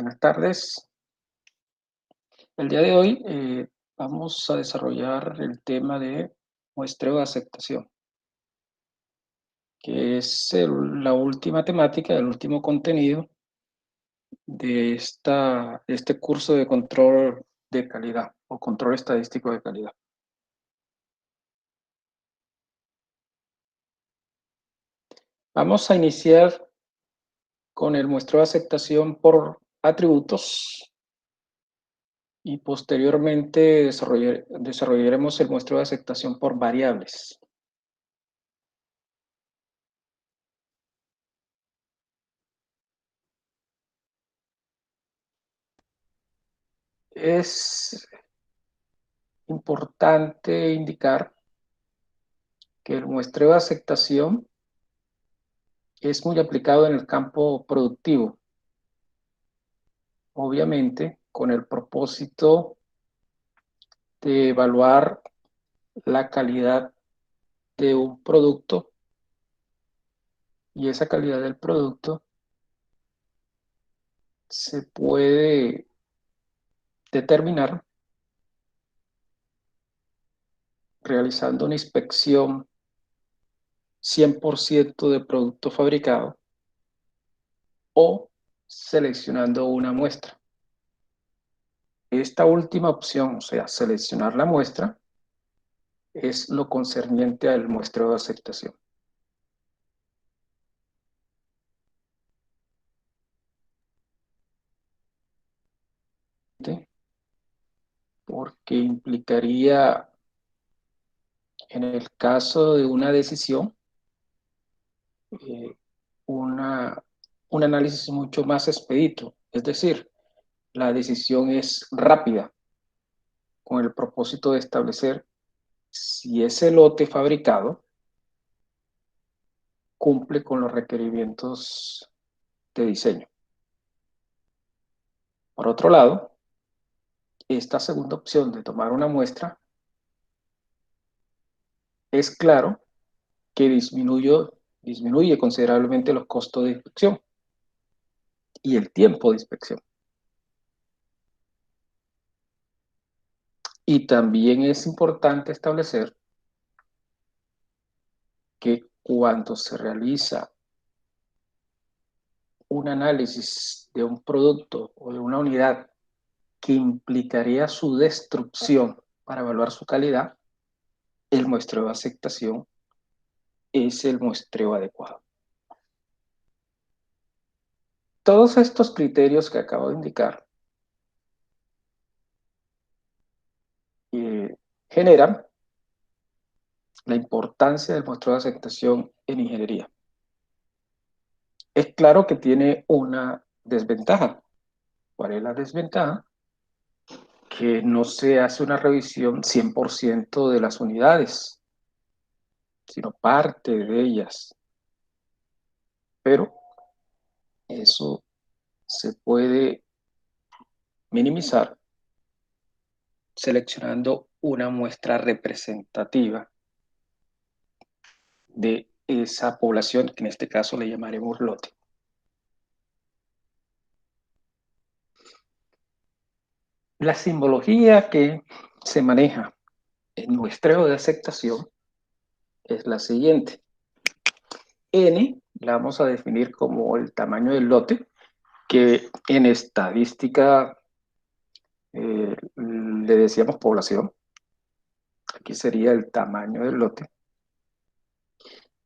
Buenas tardes. El día de hoy vamos a desarrollar el tema de muestreo de aceptación, que es la última temática, el último contenido de este curso de control de calidad o control estadístico de calidad. Vamos a iniciar con el muestreo de aceptación por atributos y posteriormente desarrollaremos el muestreo de aceptación por variables. Es importante indicar que el muestreo de aceptación es muy aplicado en el campo productivo, obviamente con el propósito de evaluar la calidad de un producto, y esa calidad del producto se puede determinar realizando una inspección 100% de producto fabricado o seleccionando una muestra. Esta última opción, o sea, seleccionar la muestra, es lo concerniente al muestreo de aceptación. Porque implicaría, en el caso de una decisión, eh, un análisis mucho más expedito. Es decir, la decisión es rápida, con el propósito de establecer si ese lote fabricado cumple con los requerimientos de diseño. Por otro lado, esta segunda opción de tomar una muestra es claro que disminuye considerablemente los costos de inspección y el tiempo de inspección. Y también es importante establecer que cuando se realiza un análisis de un producto o de una unidad que implicaría su destrucción para evaluar su calidad, el muestreo de aceptación es el muestreo adecuado. Todos estos criterios que acabo de indicar generan la importancia del muestreo de aceptación en ingeniería. Es claro que tiene una desventaja. ¿Cuál es la desventaja? Que no se hace una revisión 100% de las unidades, sino parte de ellas. Pero eso se puede minimizar seleccionando una muestra representativa de esa población, que en este caso le llamaremos lote. La simbología que se maneja en muestreo de aceptación es la siguiente. N la vamos a definir como el tamaño del lote, que en estadística le decíamos población. Aquí sería el tamaño del lote.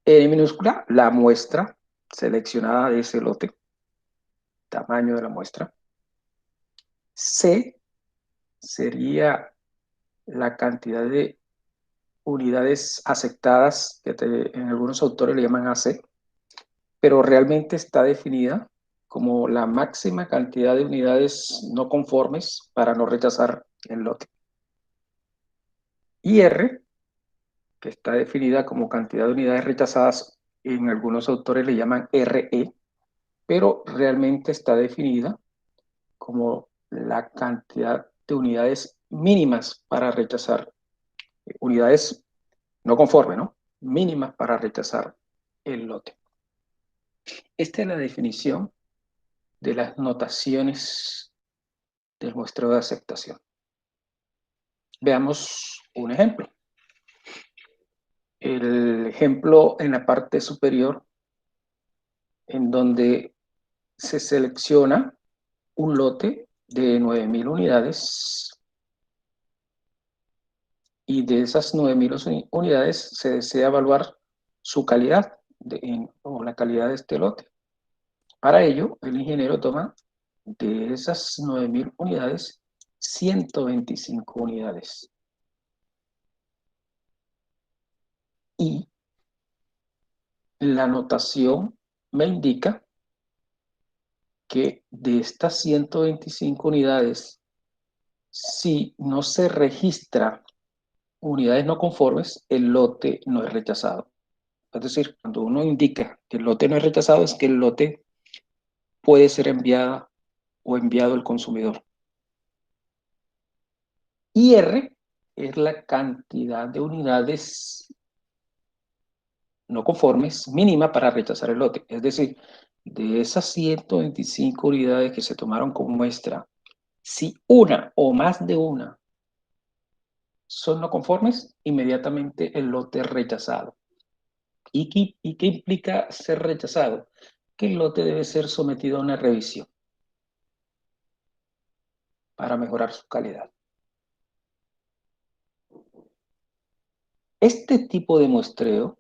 N minúscula, la muestra seleccionada de ese lote, tamaño de la muestra. C sería la cantidad de unidades aceptadas, que en algunos autores le llaman AC, pero realmente está definida como la máxima cantidad de unidades no conformes para no rechazar el lote. Y R, que está definida como cantidad de unidades rechazadas, en algunos autores le llaman RE, pero realmente está definida como la cantidad de unidades mínimas para rechazar, unidades no conformes, ¿no? Mínimas para rechazar el lote. Esta es la definición de las notaciones del muestreo de aceptación. Veamos un ejemplo. El ejemplo en la parte superior, en donde se selecciona un lote de 9.000 unidades y de esas 9.000 unidades se desea evaluar su calidad o la calidad de este lote. Para ello, el ingeniero toma de esas 9.000 unidades 125 unidades. Y la notación me indica que de estas 125 unidades, si no se registra unidades no conformes, el lote no es rechazado. Es decir, cuando uno indica que el lote no es rechazado, es que el lote puede ser enviada o enviado al consumidor. Y R es la cantidad de unidades no conformes mínima para rechazar el lote. Es decir, de esas 125 unidades que se tomaron como muestra, si una o más de una son no conformes, inmediatamente el lote es rechazado. ¿Y qué implica ser rechazado? Que el lote debe ser sometido a una revisión para mejorar su calidad. Este tipo de muestreo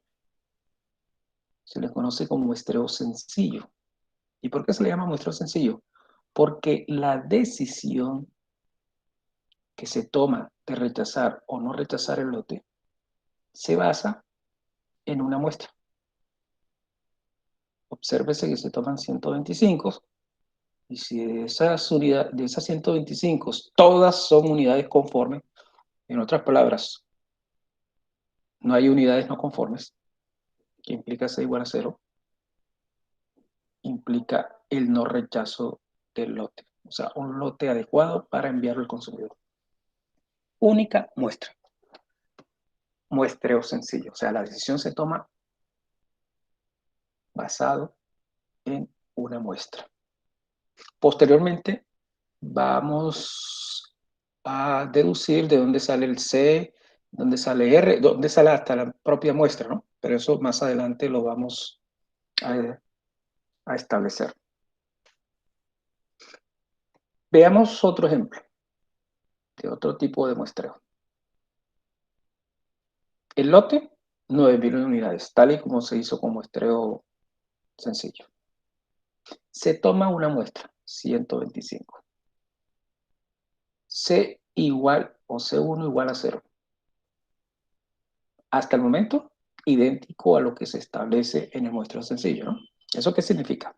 se le conoce como muestreo sencillo. ¿Y por qué se le llama muestreo sencillo? Porque la decisión que se toma de rechazar o no rechazar el lote se basa en una muestra. Obsérvese que se toman 125 y si de esas 125 todas son unidades conformes, en otras palabras, no hay unidades no conformes, que implica C igual a 0, implica el no rechazo del lote. O sea, un lote adecuado para enviarlo al consumidor. Única muestra. Muestreo sencillo. O sea, la decisión se toma basado en una muestra. Posteriormente, vamos a deducir de dónde sale el C, dónde sale R, dónde sale hasta la propia muestra, ¿no? Pero eso más adelante lo vamos a establecer. Veamos otro ejemplo de otro tipo de muestreo. El lote, 9.000 unidades, tal y como se hizo con muestreo sencillo. Se toma una muestra, 125. C igual o C1 igual a 0. Hasta el momento, idéntico a lo que se establece en el muestreo sencillo, ¿no? ¿Eso qué significa?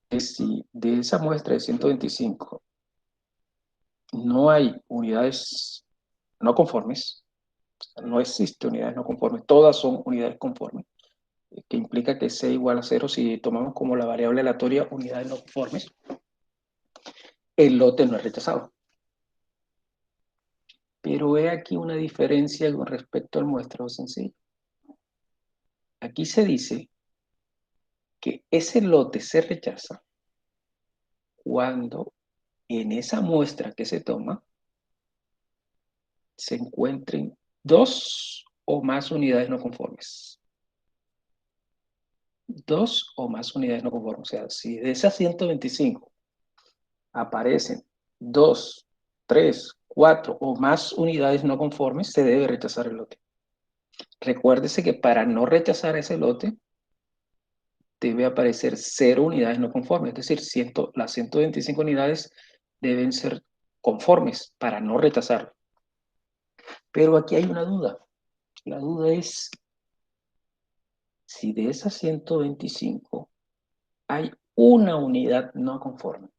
Que si de esa muestra de 125 no hay unidades no conformes, no existe unidades no conformes, todas son unidades conformes, que implica que C igual a 0 si tomamos como la variable aleatoria unidades no conformes, el lote no es rechazado. Pero he aquí una diferencia con respecto al muestreo sencillo. Aquí se dice que ese lote se rechaza cuando en esa muestra que se toma se encuentren dos o más unidades no conformes. Dos o más unidades no conformes. O sea, si de esas 125 aparecen dos, tres, cuatro o más unidades no conformes, se debe rechazar el lote. Recuérdese que para no rechazar ese lote, debe aparecer 0 unidades no conformes. Es decir, las 125 unidades deben ser conformes para no rechazarlo. Pero aquí hay una duda. La duda es si de esas 125 hay una unidad no conforme.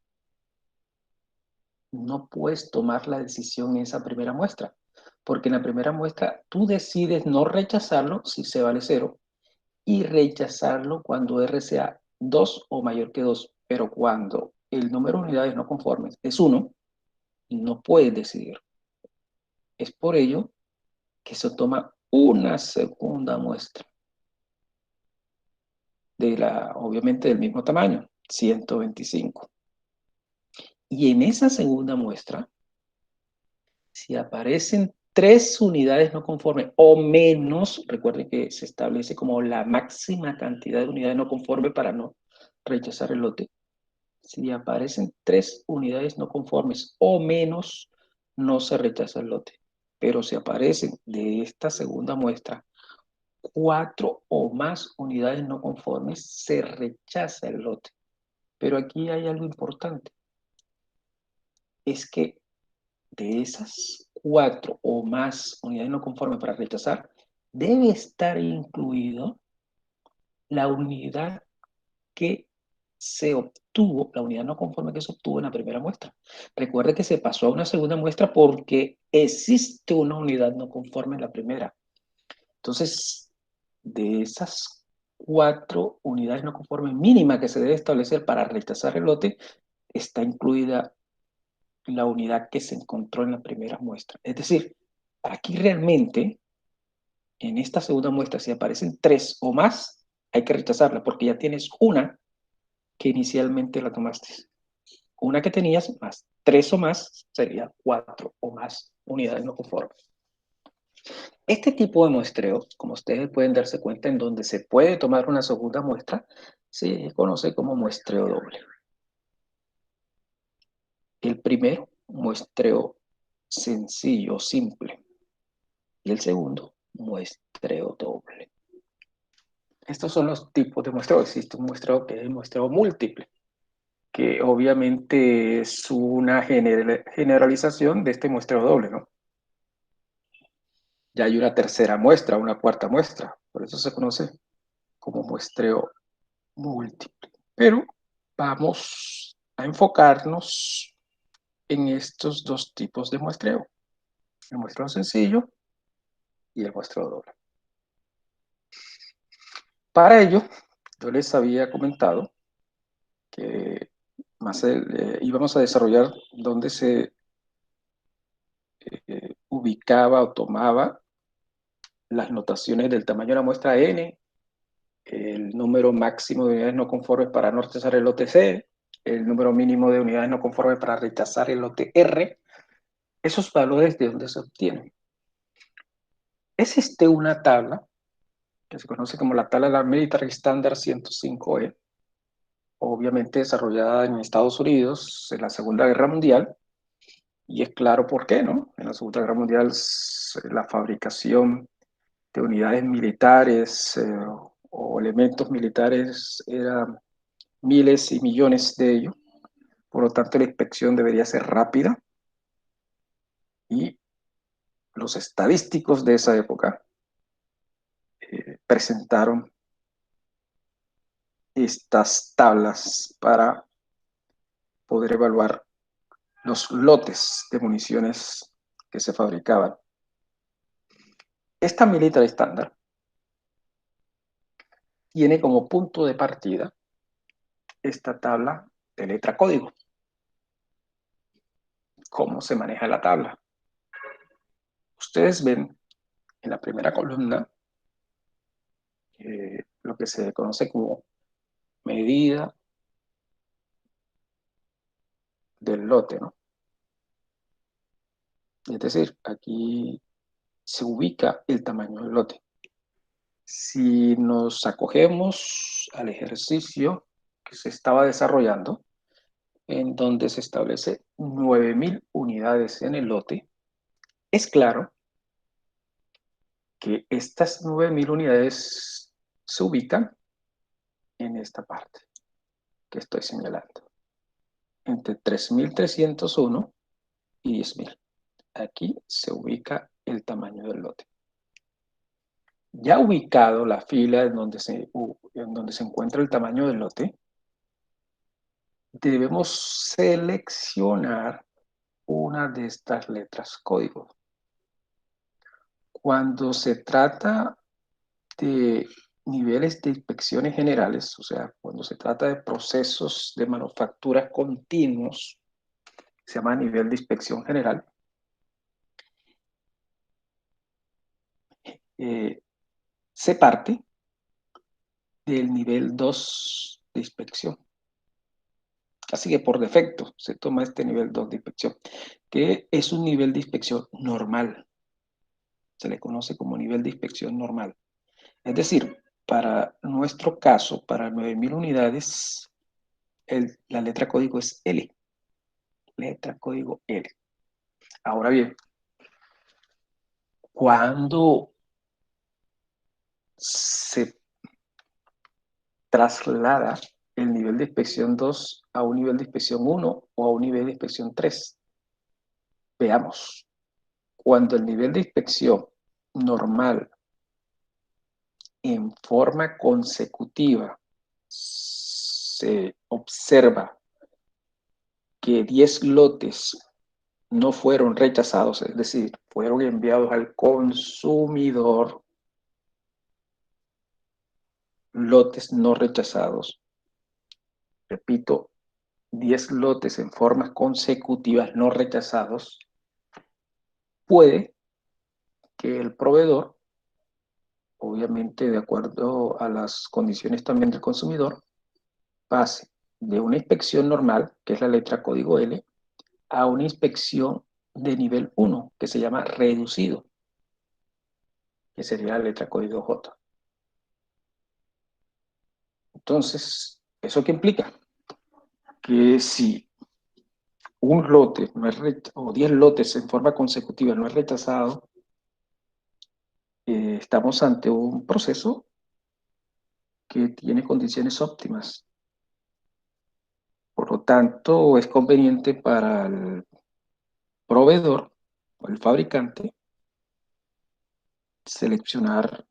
No puedes tomar la decisión en esa primera muestra, porque en la primera muestra tú decides no rechazarlo si C vale 0 y rechazarlo cuando R sea 2 o mayor que 2, pero cuando el número de unidades no conformes es 1, no puedes decidir. Es por ello que se toma una segunda muestra, obviamente del mismo tamaño. 125. Y en esa segunda muestra, si aparecen 3 unidades no conformes o menos, recuerden que se establece como la máxima cantidad de unidades no conformes para no rechazar el lote. Si aparecen 3 unidades no conformes o menos, no se rechaza el lote. Pero si aparecen de esta segunda muestra 4 o más unidades no conformes, se rechaza el lote. Pero aquí hay algo importante, es que de esas 4 o más unidades no conformes para rechazar, debe estar incluido la unidad que se obtuvo, la unidad no conforme que se obtuvo en la primera muestra. Recuerde que se pasó a una segunda muestra porque existe una unidad no conforme en la primera. Entonces, de esas 4 unidades no conformes mínimas que se debe establecer para rechazar el lote, está incluida la unidad que se encontró en la primera muestra. Es decir, aquí realmente, en esta segunda muestra, si aparecen 3 o más, hay que rechazarla porque ya tienes una que inicialmente la tomaste. Una que tenías más 3 o más sería 4 o más unidades no conformes. Este tipo de muestreo, como ustedes pueden darse cuenta, en donde se puede tomar una segunda muestra, se conoce como muestreo doble. El primero, muestreo sencillo, simple. Y el segundo, muestreo doble. Estos son los tipos de muestreo. Existe un muestreo que es el muestreo múltiple, que obviamente es una generalización de este muestreo doble, ¿no? Ya hay una tercera muestra, una cuarta muestra, por eso se conoce como muestreo múltiple. Pero vamos a enfocarnos en estos dos tipos de muestreo, el muestreo sencillo y el muestreo doble. Para ello, yo les había comentado que íbamos a desarrollar dónde se ubicaba o tomaba las notaciones del tamaño de la muestra n, el número máximo de unidades no conformes para no rechazar el lote C, el número mínimo de unidades no conformes para rechazar el lote R. Esos valores de dónde se obtienen. Existe una tabla que se conoce como la tabla de la Military Standard 105E, obviamente desarrollada en Estados Unidos en la Segunda Guerra Mundial, y es claro por qué, ¿no? En la Segunda Guerra Mundial la fabricación de unidades militares o elementos militares eran miles y millones de ellos, por lo tanto la inspección debería ser rápida y los estadísticos de esa época presentaron estas tablas para poder evaluar los lotes de municiones que se fabricaban. Esta Military Standard tiene como punto de partida esta tabla de letra código. ¿Cómo se maneja la tabla? Ustedes ven en la primera columna lo que se conoce como medida del lote, ¿no? Es decir, aquí se ubica el tamaño del lote. Si nos acogemos al ejercicio que se estaba desarrollando, en donde se establece 9.000 unidades en el lote, es claro que estas 9.000 unidades se ubican en esta parte que estoy señalando, entre 3.301 y 10.000. Aquí se ubica el tamaño del lote. Ya ubicado la fila en donde se encuentra el tamaño del lote, debemos seleccionar una de estas letras código. Cuando se trata de niveles de inspecciones generales, o sea, cuando se trata de procesos de manufactura continuos, se llama nivel de inspección general, se parte del nivel 2 de inspección. Así que por defecto se toma este nivel 2 de inspección, que es un nivel de inspección normal. Se le conoce como nivel de inspección normal. Es decir, para nuestro caso, para 9000 unidades, la letra código es L. Letra código L. Ahora bien, cuando se traslada el nivel de inspección 2 a un nivel de inspección 1 o a un nivel de inspección 3, veamos, cuando el nivel de inspección normal en forma consecutiva se observa que 10 lotes no fueron rechazados, es decir, fueron enviados al consumidor, lotes no rechazados. Repito, 10 lotes en formas consecutivas no rechazados, puede que el proveedor, obviamente de acuerdo a las condiciones también del consumidor, pase de una inspección normal, que es la letra código L, a una inspección de nivel 1, que se llama reducido, que sería la letra código J. Entonces, ¿eso qué implica? Que si un lote no es o 10 lotes en forma consecutiva no es rechazado, estamos ante un proceso que tiene condiciones óptimas. Por lo tanto, es conveniente para el proveedor o el fabricante seleccionar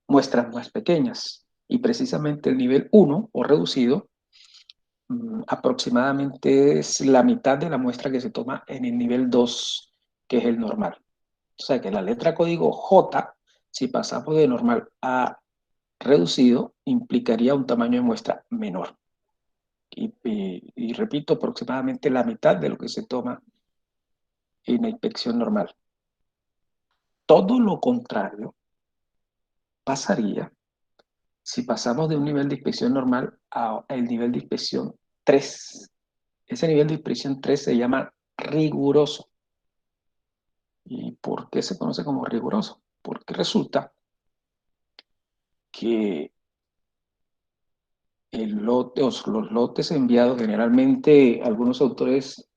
muestras más pequeñas. Y precisamente el nivel 1 o reducido aproximadamente es la mitad de la muestra que se toma en el nivel 2, que es el normal. O sea que la letra código J, si pasamos de normal a reducido, implicaría un tamaño de muestra menor. Y repito, aproximadamente la mitad de lo que se toma en la inspección normal. Todo lo contrario pasaría si pasamos de un nivel de inspección normal al nivel de inspección 3. Ese nivel de inspección 3 se llama riguroso. ¿Y por qué se conoce como riguroso? Porque resulta que los lotes enviados, generalmente algunos autores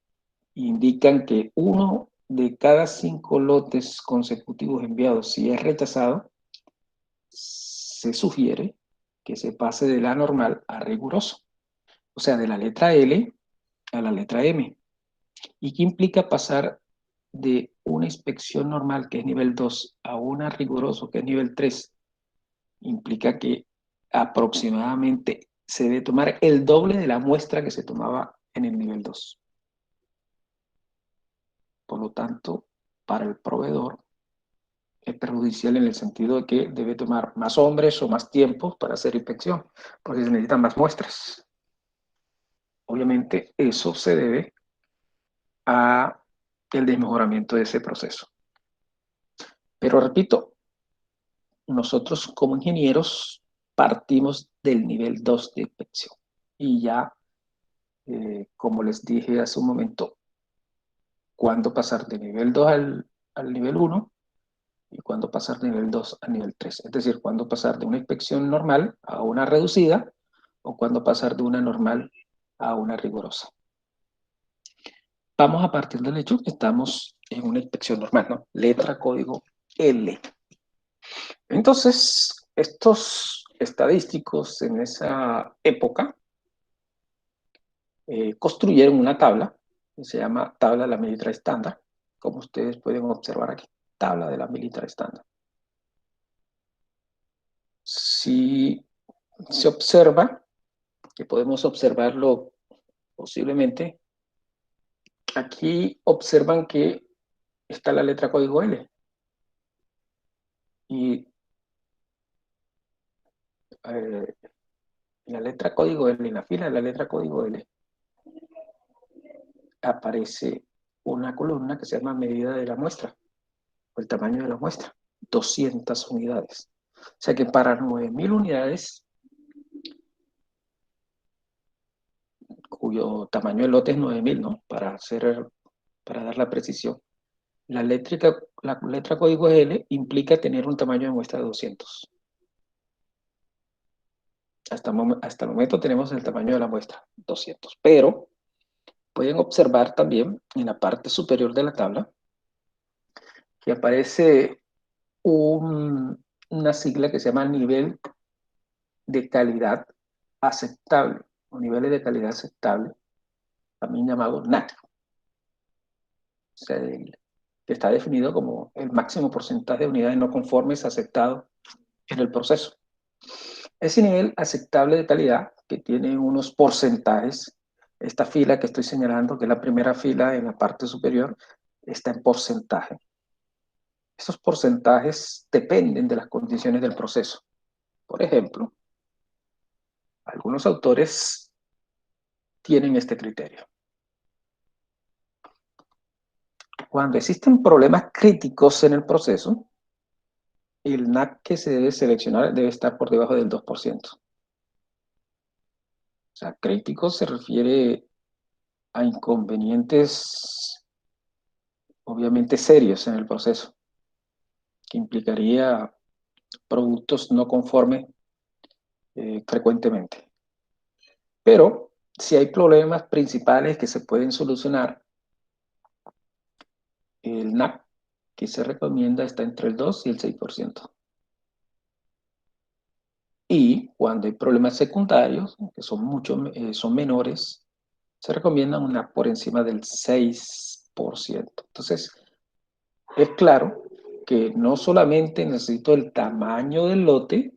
indican que uno de cada 5 lotes consecutivos enviados, si es rechazado, se sugiere que se pase de la normal a riguroso, o sea, de la letra L a la letra M. ¿Y qué implica pasar de una inspección normal, que es nivel 2, a una riguroso, que es nivel 3? Implica que aproximadamente se debe tomar el doble de la muestra que se tomaba en el nivel 2. Por lo tanto, para el proveedor es perjudicial en el sentido de que debe tomar más hombres o más tiempo para hacer inspección, porque se necesitan más muestras. Obviamente, eso se debe a el desmejoramiento de ese proceso. Pero repito, nosotros como ingenieros partimos del nivel 2 de inspección. Y ya, como les dije hace un momento, cuándo pasar de nivel 2 al nivel 1 y cuándo pasar de nivel 2 al nivel 3. Es decir, cuándo pasar de una inspección normal a una reducida o cuándo pasar de una normal a una rigurosa. Vamos a partir del hecho que estamos en una inspección normal, ¿no? Letra código L. Entonces, estos estadísticos en esa época construyeron una tabla que se llama tabla de la Military Standard, como ustedes pueden observar aquí, tabla de la Military Standard. Si se observa, que podemos observarlo posiblemente, aquí observan que está la letra código L y eh, la letra código L, en la fila de la letra código L, aparece una columna que se llama medida de la muestra, o el tamaño de la muestra, 200 unidades. O sea que para 9000 unidades, cuyo tamaño de lote es 9000, ¿no? Para dar la precisión. La letra código L implica tener un tamaño de muestra de 200. Hasta el momento tenemos el tamaño de la muestra, 200. Pero pueden observar también en la parte superior de la tabla que aparece una sigla que se llama nivel de calidad aceptable, o niveles de calidad aceptable, también llamado NAC, o sea, que está definido como el máximo porcentaje de unidades no conformes aceptado en el proceso. Ese nivel aceptable de calidad, que tiene unos porcentajes, esta fila que estoy señalando, que es la primera fila en la parte superior, está en porcentaje. Estos porcentajes dependen de las condiciones del proceso. Por ejemplo, algunos autores tienen este criterio. Cuando existen problemas críticos en el proceso, el NAC que se debe seleccionar debe estar por debajo del 2%. O sea, crítico se refiere a inconvenientes obviamente serios en el proceso, que implicaría productos no conformes frecuentemente. Pero si hay problemas principales que se pueden solucionar, el NAC que se recomienda está entre el 2 y el 6%. Y cuando hay problemas secundarios, que son menores, se recomienda una por encima del 6%. Entonces, es claro que no solamente necesito el tamaño del lote,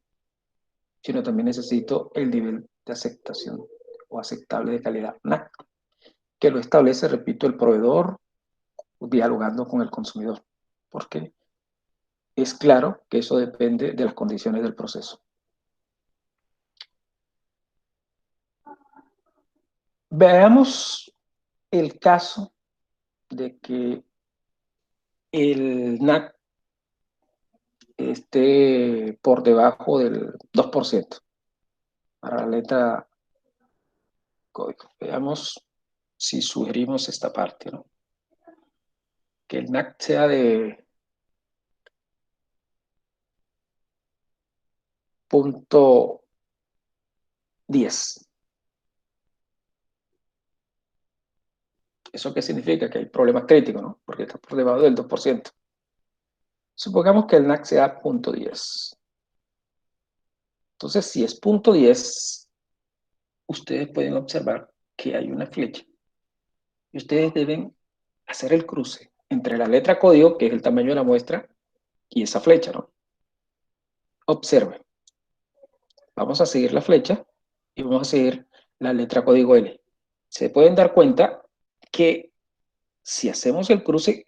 sino también necesito el nivel de aceptación o aceptable de calidad NAC, que lo establece, repito, el proveedor dialogando con el consumidor, porque es claro que eso depende de las condiciones del proceso. Veamos el caso de que el NAC esté por debajo del 2% para la letra código. Veamos si sugerimos esta parte, ¿no? Que el NAC sea de punto 10. ¿Eso qué significa? Que hay problemas críticos, ¿no? Porque está por debajo del 2%. Supongamos que el NAC sea punto 10. Entonces, si es punto 10, ustedes pueden observar que hay una flecha. Y ustedes deben hacer el cruce entre la letra código, que es el tamaño de la muestra, y esa flecha, ¿no? Observen. Vamos a seguir la flecha y vamos a seguir la letra código L. Se pueden dar cuenta que si hacemos el cruce,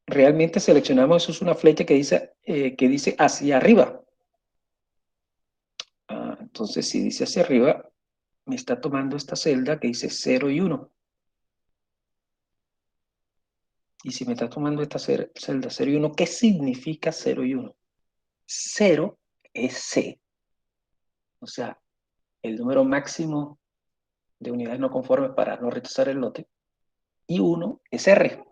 realmente seleccionamos, eso es una flecha que dice hacia arriba. Entonces, si dice hacia arriba, me está tomando esta celda que dice 0 y 1. Y si me está tomando esta celda 0 y 1, ¿qué significa 0 y 1? 0 es C, o sea, el número máximo de unidades no conformes para no rechazar el lote, y 1 es R,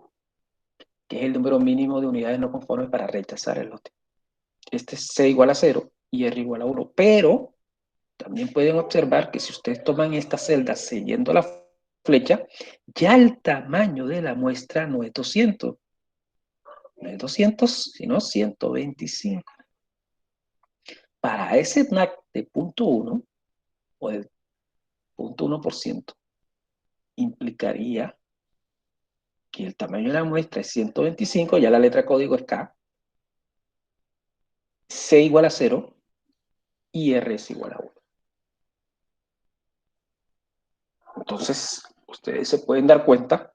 que es el número mínimo de unidades no conformes para rechazar el lote. Este es C igual a 0 y R igual a 1, pero también pueden observar que si ustedes toman esta celda siguiendo la flecha, ya el tamaño de la muestra no es 200, no es 200, sino 125. Para ese NAC de punto 1 o del 0.1%, implicaría que el tamaño de la muestra es 125, ya la letra código es K, C igual a 0 y R es igual a 1. Entonces, ustedes se pueden dar cuenta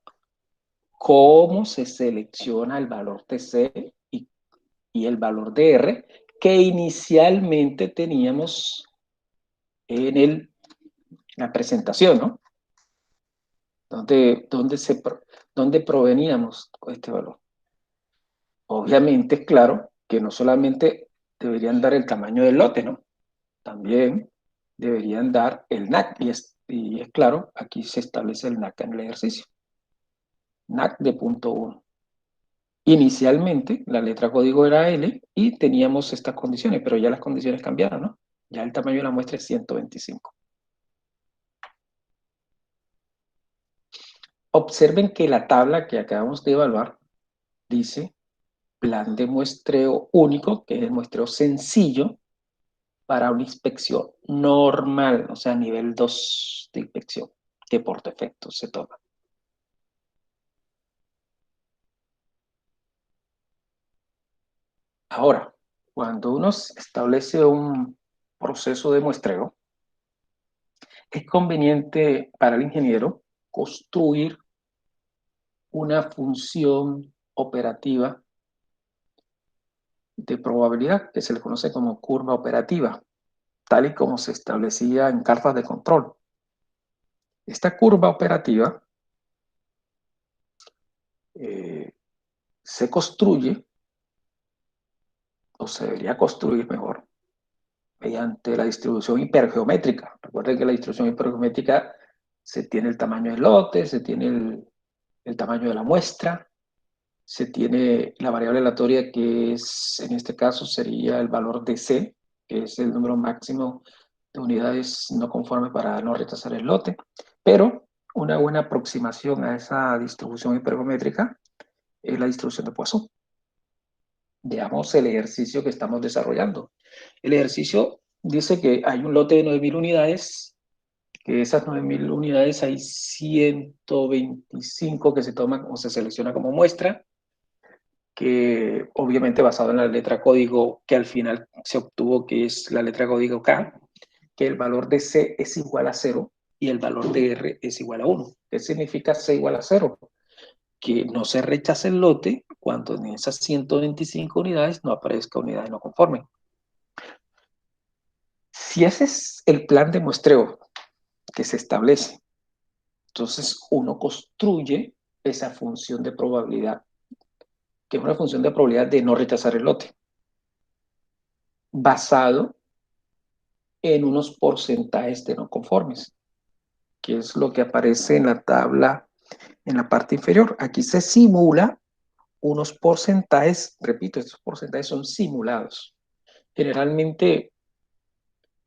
cómo se selecciona el valor de C y el valor de R que inicialmente teníamos en la presentación, ¿no? ¿Dónde proveníamos este valor? Obviamente es claro que no solamente deberían dar el tamaño del lote, ¿no? También deberían dar el NAC. Y es claro, aquí se establece el NAC en el ejercicio. NAC de punto 1. Inicialmente, la letra código era L y teníamos estas condiciones, pero ya las condiciones cambiaron, ¿no? Ya el tamaño de la muestra es 125. Observen que la tabla que acabamos de evaluar dice plan de muestreo único, que es el muestreo sencillo para una inspección normal, o sea, nivel 2 de inspección, que por defecto se toma. Ahora, cuando uno establece un proceso de muestreo, es conveniente para el ingeniero construir una función operativa de probabilidad que se le conoce como curva operativa, tal y como se establecía en cartas de control. Esta curva operativa se construye, o se debería construir mejor, mediante la distribución hipergeométrica. Recuerden que la distribución hipergeométrica se tiene el tamaño del lote, se tiene el tamaño de la muestra, se tiene la variable aleatoria que es, en este caso, sería el valor de C, que es el número máximo de unidades no conformes para no rechazar el lote, pero una buena aproximación a esa distribución hipergeométrica es la distribución de Poisson. Veamos el ejercicio que estamos desarrollando. El ejercicio dice que hay un lote de 9.000 unidades, que esas 9.000 unidades hay 125 que se toman o se selecciona como muestra, que obviamente basado en la letra código que al final se obtuvo, que es la letra código K, que el valor de C es igual a 0 y el valor de R es igual a 1. ¿Qué significa C igual a 0? Que no se rechace el lote cuando en esas 125 unidades no aparezca unidades no conformes. Si ese es el plan de muestreo que se establece, entonces uno construye esa función de probabilidad, que es una función de probabilidad de no rechazar el lote, basado en unos porcentajes de no conformes, que es lo que aparece en la tabla en la parte inferior. Aquí se simula unos porcentajes, repito, estos porcentajes son simulados. Generalmente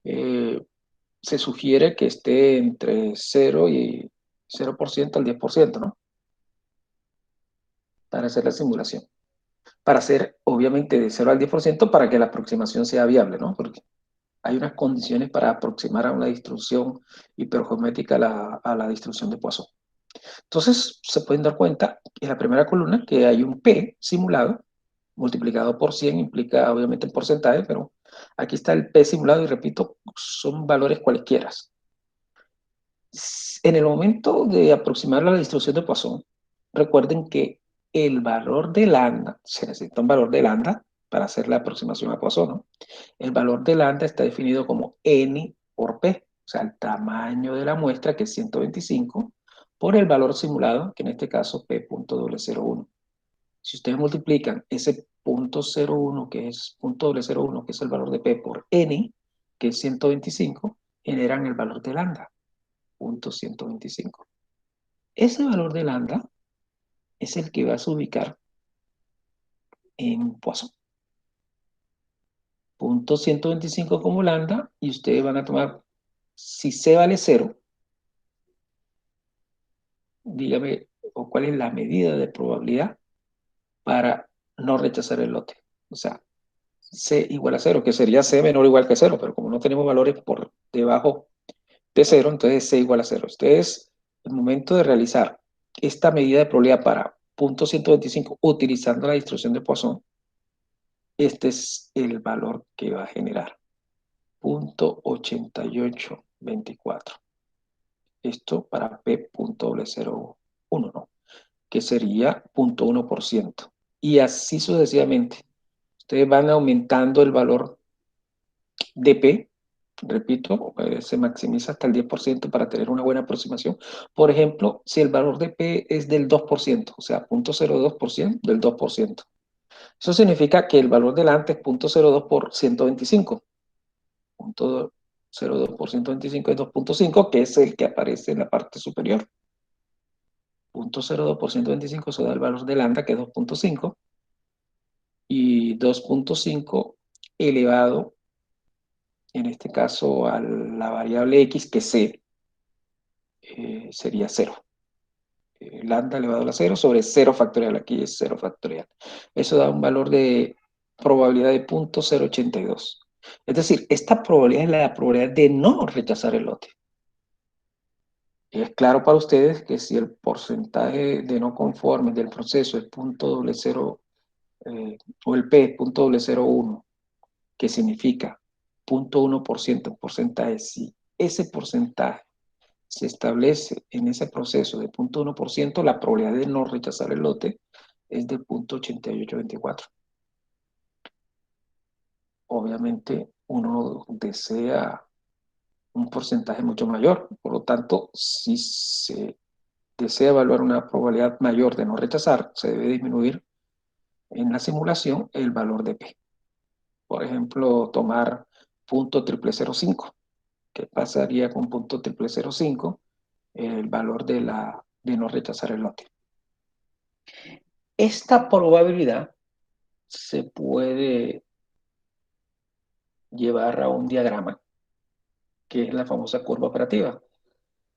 se sugiere que esté entre 0 y 0% al 10%, ¿no? Para hacer la simulación. Para hacer, obviamente, de 0 al 10% para que la aproximación sea viable, ¿no? Porque hay unas condiciones para aproximar a una distribución hipergeométrica a la distribución de Poisson. Entonces, se pueden dar cuenta en la primera columna que hay un P simulado, multiplicado por 100 implica obviamente el porcentaje, pero aquí está el P simulado y repito, son valores cualquiera. En el momento de aproximar la distribución de Poisson, recuerden que el valor de lambda, se necesita un valor de lambda para hacer la aproximación a Poisson, ¿no? El valor de lambda está definido como n por p, o sea, el tamaño de la muestra, que es 125, por el valor simulado, que en este caso p.001. Si ustedes multiplican ese .01, que es .001, que es el valor de p, por n, que es 125, generan el valor de lambda, 125. Ese valor de lambda es el que vas a ubicar en Poisson. 125 como lambda, y ustedes van a tomar, si C vale 0, dígame, o cuál es la medida de probabilidad para no rechazar el lote. O sea, C igual a 0, que sería C menor o igual que 0, pero como no tenemos valores por debajo de 0, entonces C igual a 0. Ustedes, el momento de realizar esta medida de probabilidad para .125 utilizando la distribución de Poisson, este es el valor que va a generar, 0.8824. Esto para P.001, ¿no? Que sería 0.1%. Y así sucesivamente. Ustedes van aumentando el valor de P, repito, se maximiza hasta el 10% para tener una buena aproximación. Por ejemplo, si el valor de P es del 2%, o sea, 0.02% del 2%. Eso significa que el valor delante es 0.02 por 125. 0,2 por 125 es 2,5, que es el que aparece en la parte superior. 0,02 por 125 se da el valor de lambda, que es 2,5, y 2,5 elevado, en este caso, a la variable x, que es c, sería 0. Lambda elevado a la 0 sobre 0 factorial, aquí es 0 factorial. Eso da un valor de probabilidad de 0,082. Es decir, esta probabilidad es la probabilidad de no rechazar el lote. Es claro para ustedes que si el porcentaje de no conformes del proceso es 0,00, o el P es 0,001, que significa 0,1% en porcentaje, si ese porcentaje se establece en ese proceso de 0,1%, la probabilidad de no rechazar el lote es de 0,8824. Obviamente uno desea un porcentaje mucho mayor, por lo tanto, si se desea evaluar una probabilidad mayor de no rechazar, se debe disminuir en la simulación el valor de P. Por ejemplo, tomar 0,0005. ¿Qué pasaría con 0,0005? El valor de no rechazar el lote. Esta probabilidad se puede llevar a un diagrama, que es la famosa curva operativa.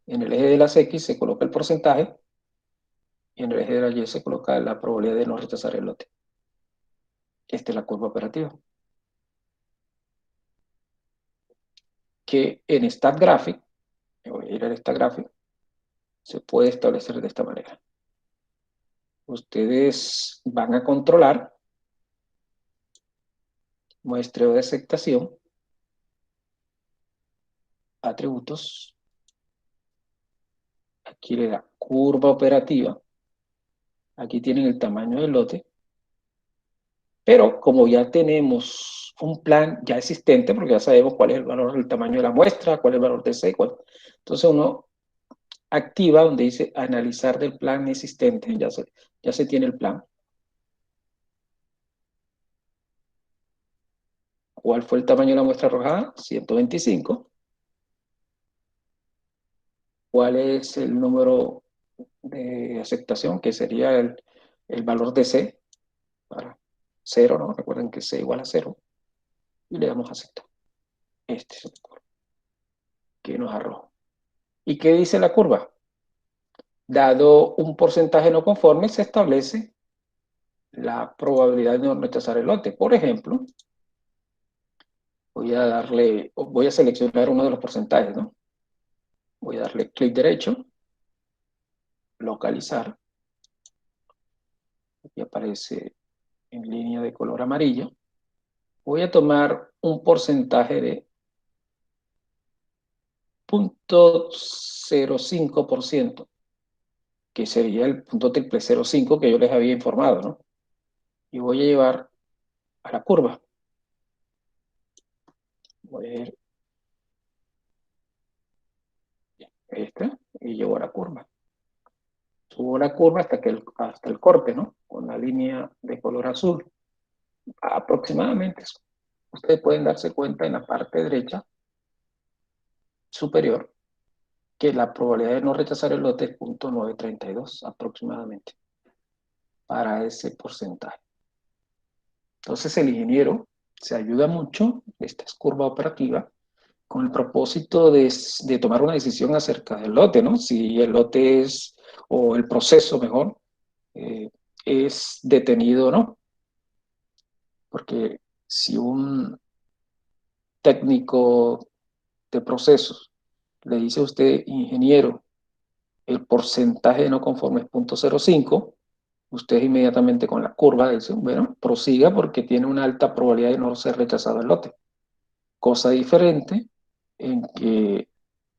En el eje de las X se coloca el porcentaje y en el eje de la Y se coloca la probabilidad de no rechazar el lote. Esta es la curva operativa, que en StatGraphic, me voy a ir a StatGraphic, se puede establecer de esta manera. Ustedes van a controlar muestreo de aceptación, atributos, aquí le da curva operativa, aquí tienen el tamaño del lote, pero como ya tenemos un plan ya existente, porque ya sabemos cuál es el valor del tamaño de la muestra, cuál es el valor de C, entonces uno activa donde dice analizar del plan existente, ya se tiene el plan. ¿Cuál fue el tamaño de la muestra arrojada? 125. ¿Cuál es el número de aceptación? Que sería el valor de C, para 0, ¿no? Recuerden que C igual a 0. Y le damos a aceptar. Este es el curva que nos arroja. ¿Y qué dice la curva? Dado un porcentaje no conforme, se establece la probabilidad de no rechazar el lote. Por ejemplo, voy a seleccionar uno de los porcentajes, ¿no? Voy a darle clic derecho, localizar, y aparece en línea de color amarillo. Voy a tomar un porcentaje de 0,05%, que sería el 0,005 que yo les había informado, ¿no? Y voy a llevar a la curva. Voy a ir esta y llevo a la curva. Subo la curva hasta el corte, ¿no? Con la línea de color azul. Aproximadamente eso. Ustedes pueden darse cuenta en la parte derecha superior que la probabilidad de no rechazar el lote es 0,932 aproximadamente para ese porcentaje. Entonces el ingeniero se ayuda mucho, esta es curva operativa, con el propósito de tomar una decisión acerca del lote, ¿no? Si el lote es, o el proceso mejor, es detenido o no. Porque si un técnico de procesos le dice a usted, ingeniero, el porcentaje de no conforme es 0,05, usted inmediatamente con la curva dice, bueno, prosiga porque tiene una alta probabilidad de no ser rechazado el lote. Cosa diferente en que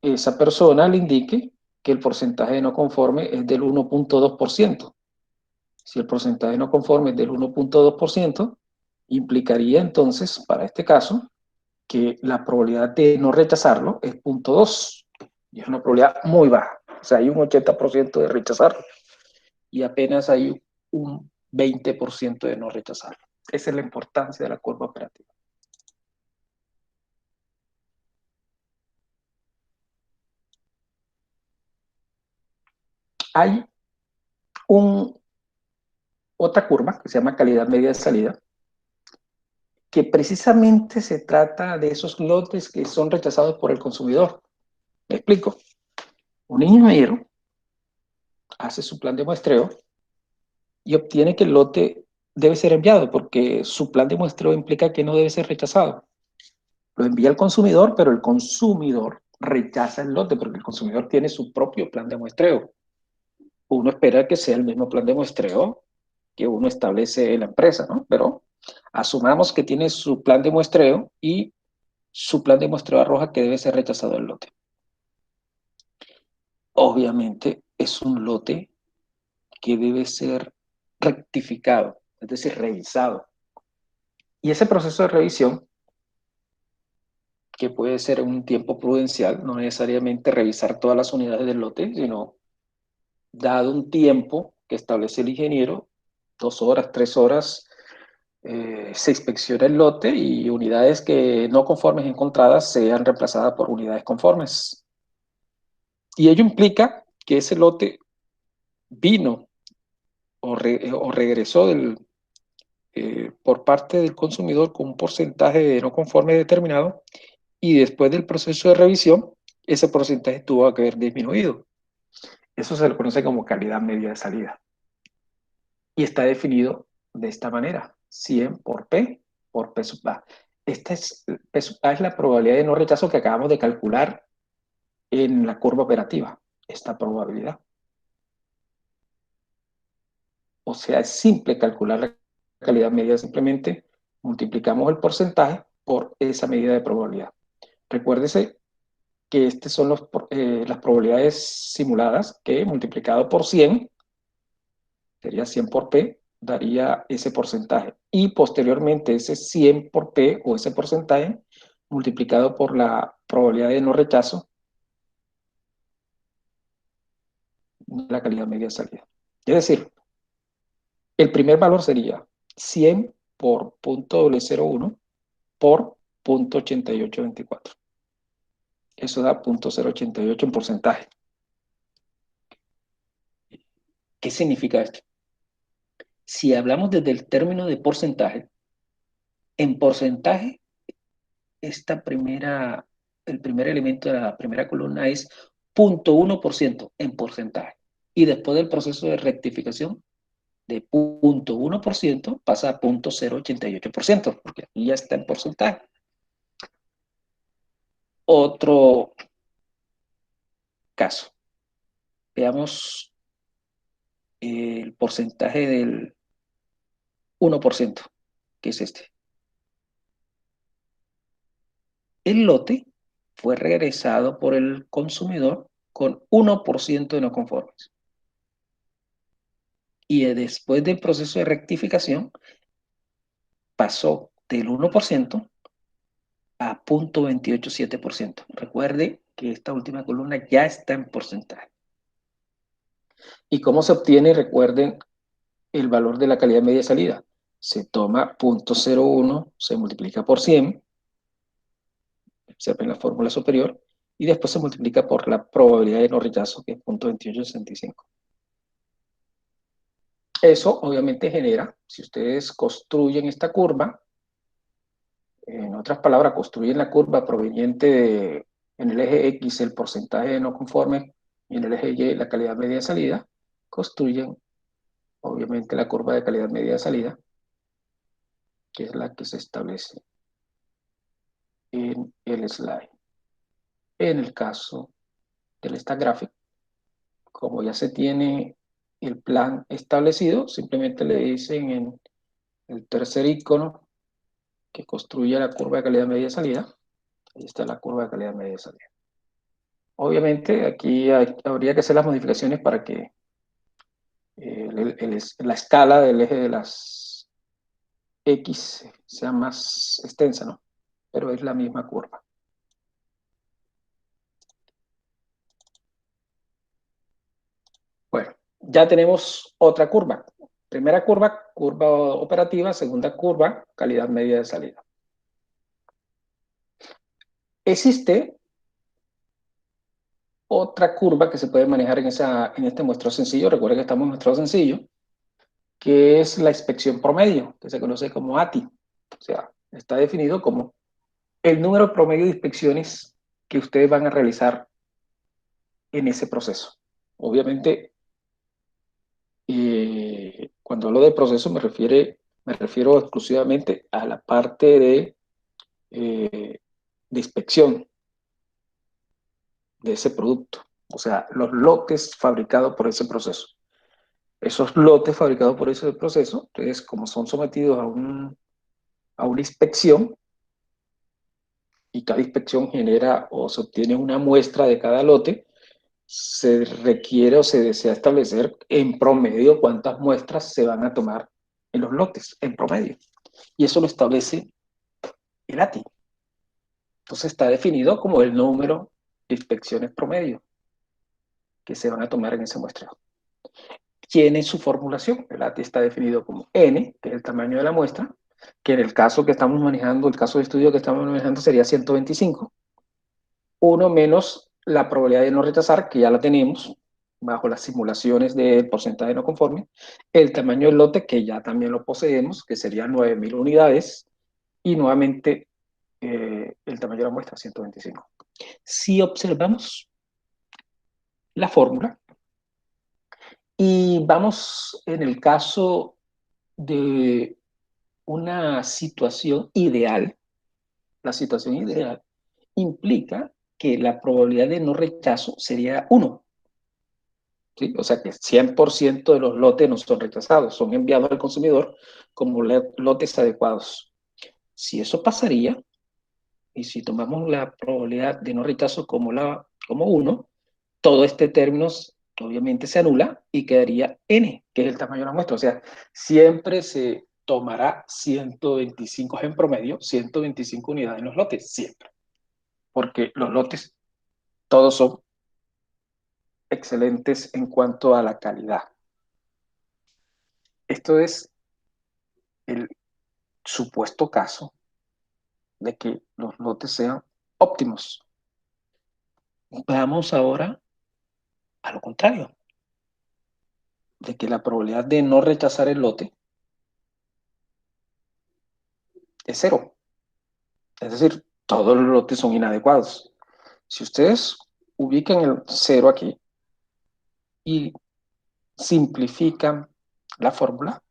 esa persona le indique que el porcentaje de no conforme es del 1,2%. Si el porcentaje de no conforme es del 1,2%, implicaría entonces, para este caso, que la probabilidad de no rechazarlo es 0,2. Y es una probabilidad muy baja. O sea, hay un 80% de rechazarlo y apenas hay un 20% de no rechazarlo. Esa es la importancia de la curva operativa. Hay otra curva que se llama calidad media de salida, que precisamente se trata de esos lotes que son rechazados por el consumidor. Me explico. Un ingeniero hace su plan de muestreo y obtiene que el lote debe ser enviado porque su plan de muestreo implica que no debe ser rechazado. Lo envía al consumidor, pero el consumidor rechaza el lote porque el consumidor tiene su propio plan de muestreo. Uno espera que sea el mismo plan de muestreo que uno establece en la empresa, ¿no? Pero asumamos que tiene su plan de muestreo y su plan de muestreo arroja que debe ser rechazado el lote. Obviamente es un lote que debe ser rectificado, es decir, revisado. Y ese proceso de revisión, que puede ser un tiempo prudencial, no necesariamente revisar todas las unidades del lote, sino dado un tiempo que establece el ingeniero, 2 horas, 3 horas, se inspecciona el lote y unidades que no conformes encontradas sean reemplazadas por unidades conformes. Y ello implica que ese lote vino o regresó por parte del consumidor con un porcentaje de no conforme determinado y después del proceso de revisión, ese porcentaje tuvo que haber disminuido. Eso se le conoce como calidad media de salida. Y está definido de esta manera, 100 por P por P sub A. P sub A es la probabilidad de no rechazo que acabamos de calcular en la curva operativa, esta probabilidad. O sea, es simple calcular la calidad media, simplemente multiplicamos el porcentaje por esa medida de probabilidad. Recuérdese que estas son las probabilidades simuladas, que multiplicado por 100, sería 100 por P, daría ese porcentaje. Y posteriormente ese 100 por P o ese porcentaje multiplicado por la probabilidad de no rechazo, la calidad media de salida. Es decir, el primer valor sería 100 por 0.001 por 0.8824. Eso da 0.088 en porcentaje. ¿Qué significa esto? Si hablamos desde el término de porcentaje, en porcentaje, el primer elemento de la primera columna es 0.1% en porcentaje. Y después del proceso de rectificación, de 0.1% pasa a 0.088%, porque aquí ya está en porcentaje. Otro caso. Veamos el porcentaje del 1%, que es este. El lote fue regresado por el consumidor con 1% de no conformes. Y después del proceso de rectificación, pasó del 1% a 0.287%. Recuerde que esta última columna ya está en porcentaje. ¿Y cómo se obtiene? Recuerden el valor de la calidad media de salida. Se toma 0.01, se multiplica por 100, se ve en la fórmula superior, y después se multiplica por la probabilidad de no rechazo, que es 0.2865. Eso obviamente genera, si ustedes construyen esta curva, en otras palabras, construyen la curva proveniente de, en el eje X, el porcentaje de no conforme, y en el eje Y, la calidad media de salida, construyen obviamente la curva de calidad media de salida, que es la que se establece en el slide. En el caso del stack graphic, como ya se tiene el plan establecido, simplemente le dicen en el tercer icono que construye la curva de calidad media de salida. Ahí está la curva de calidad media de salida. Obviamente aquí habría que hacer las modificaciones para que la escala del eje de las X sea más extensa, ¿no? Pero es la misma curva. Bueno, ya tenemos otra curva. Primera curva, curva operativa. Segunda curva, calidad media de salida. Existe otra curva que se puede manejar en este muestreo sencillo. Recuerden que estamos en muestreo sencillo, que es la inspección promedio, que se conoce como ATI. O sea, está definido como el número promedio de inspecciones que ustedes van a realizar en ese proceso. Obviamente, cuando hablo de proceso me refiero exclusivamente a la parte de inspección de ese producto, o sea, los lotes fabricados por ese proceso. Esos lotes fabricados por ese proceso, entonces, como son sometidos a una inspección, y cada inspección genera o se obtiene una muestra de cada lote, se requiere o se desea establecer en promedio cuántas muestras se van a tomar en los lotes, en promedio. Y eso lo establece el ATI. Entonces está definido como el número de inspecciones promedio que se van a tomar en ese muestreo. Tiene su formulación. El ATI está definido como N, que es el tamaño de la muestra, que en el caso que estamos manejando, el caso de estudio que estamos manejando sería 125, 1 menos la probabilidad de no rechazar, que ya la tenemos bajo las simulaciones del porcentaje no conforme, el tamaño del lote, que ya también lo poseemos, que serían 9.000 unidades, y nuevamente el tamaño de la muestra, 125. Si observamos la fórmula y vamos en el caso de una situación ideal, la situación ideal implica que la probabilidad de no rechazo sería 1. ¿Sí? O sea que 100% de los lotes no son rechazados, son enviados al consumidor como lotes adecuados. Si eso pasaría, y si tomamos la probabilidad de no rechazo como 1, todo este término obviamente se anula y quedaría n, que es el tamaño de la muestra. O sea, siempre se tomará 125 en promedio, 125 unidades en los lotes, siempre. Porque los lotes todos son excelentes en cuanto a la calidad. Esto es el supuesto caso de que los lotes sean óptimos. Veamos ahora a lo contrario, de que la probabilidad de no rechazar el lote es 0. Es decir, todos los lotes son inadecuados. Si ustedes ubican el 0 aquí y simplifican la fórmula,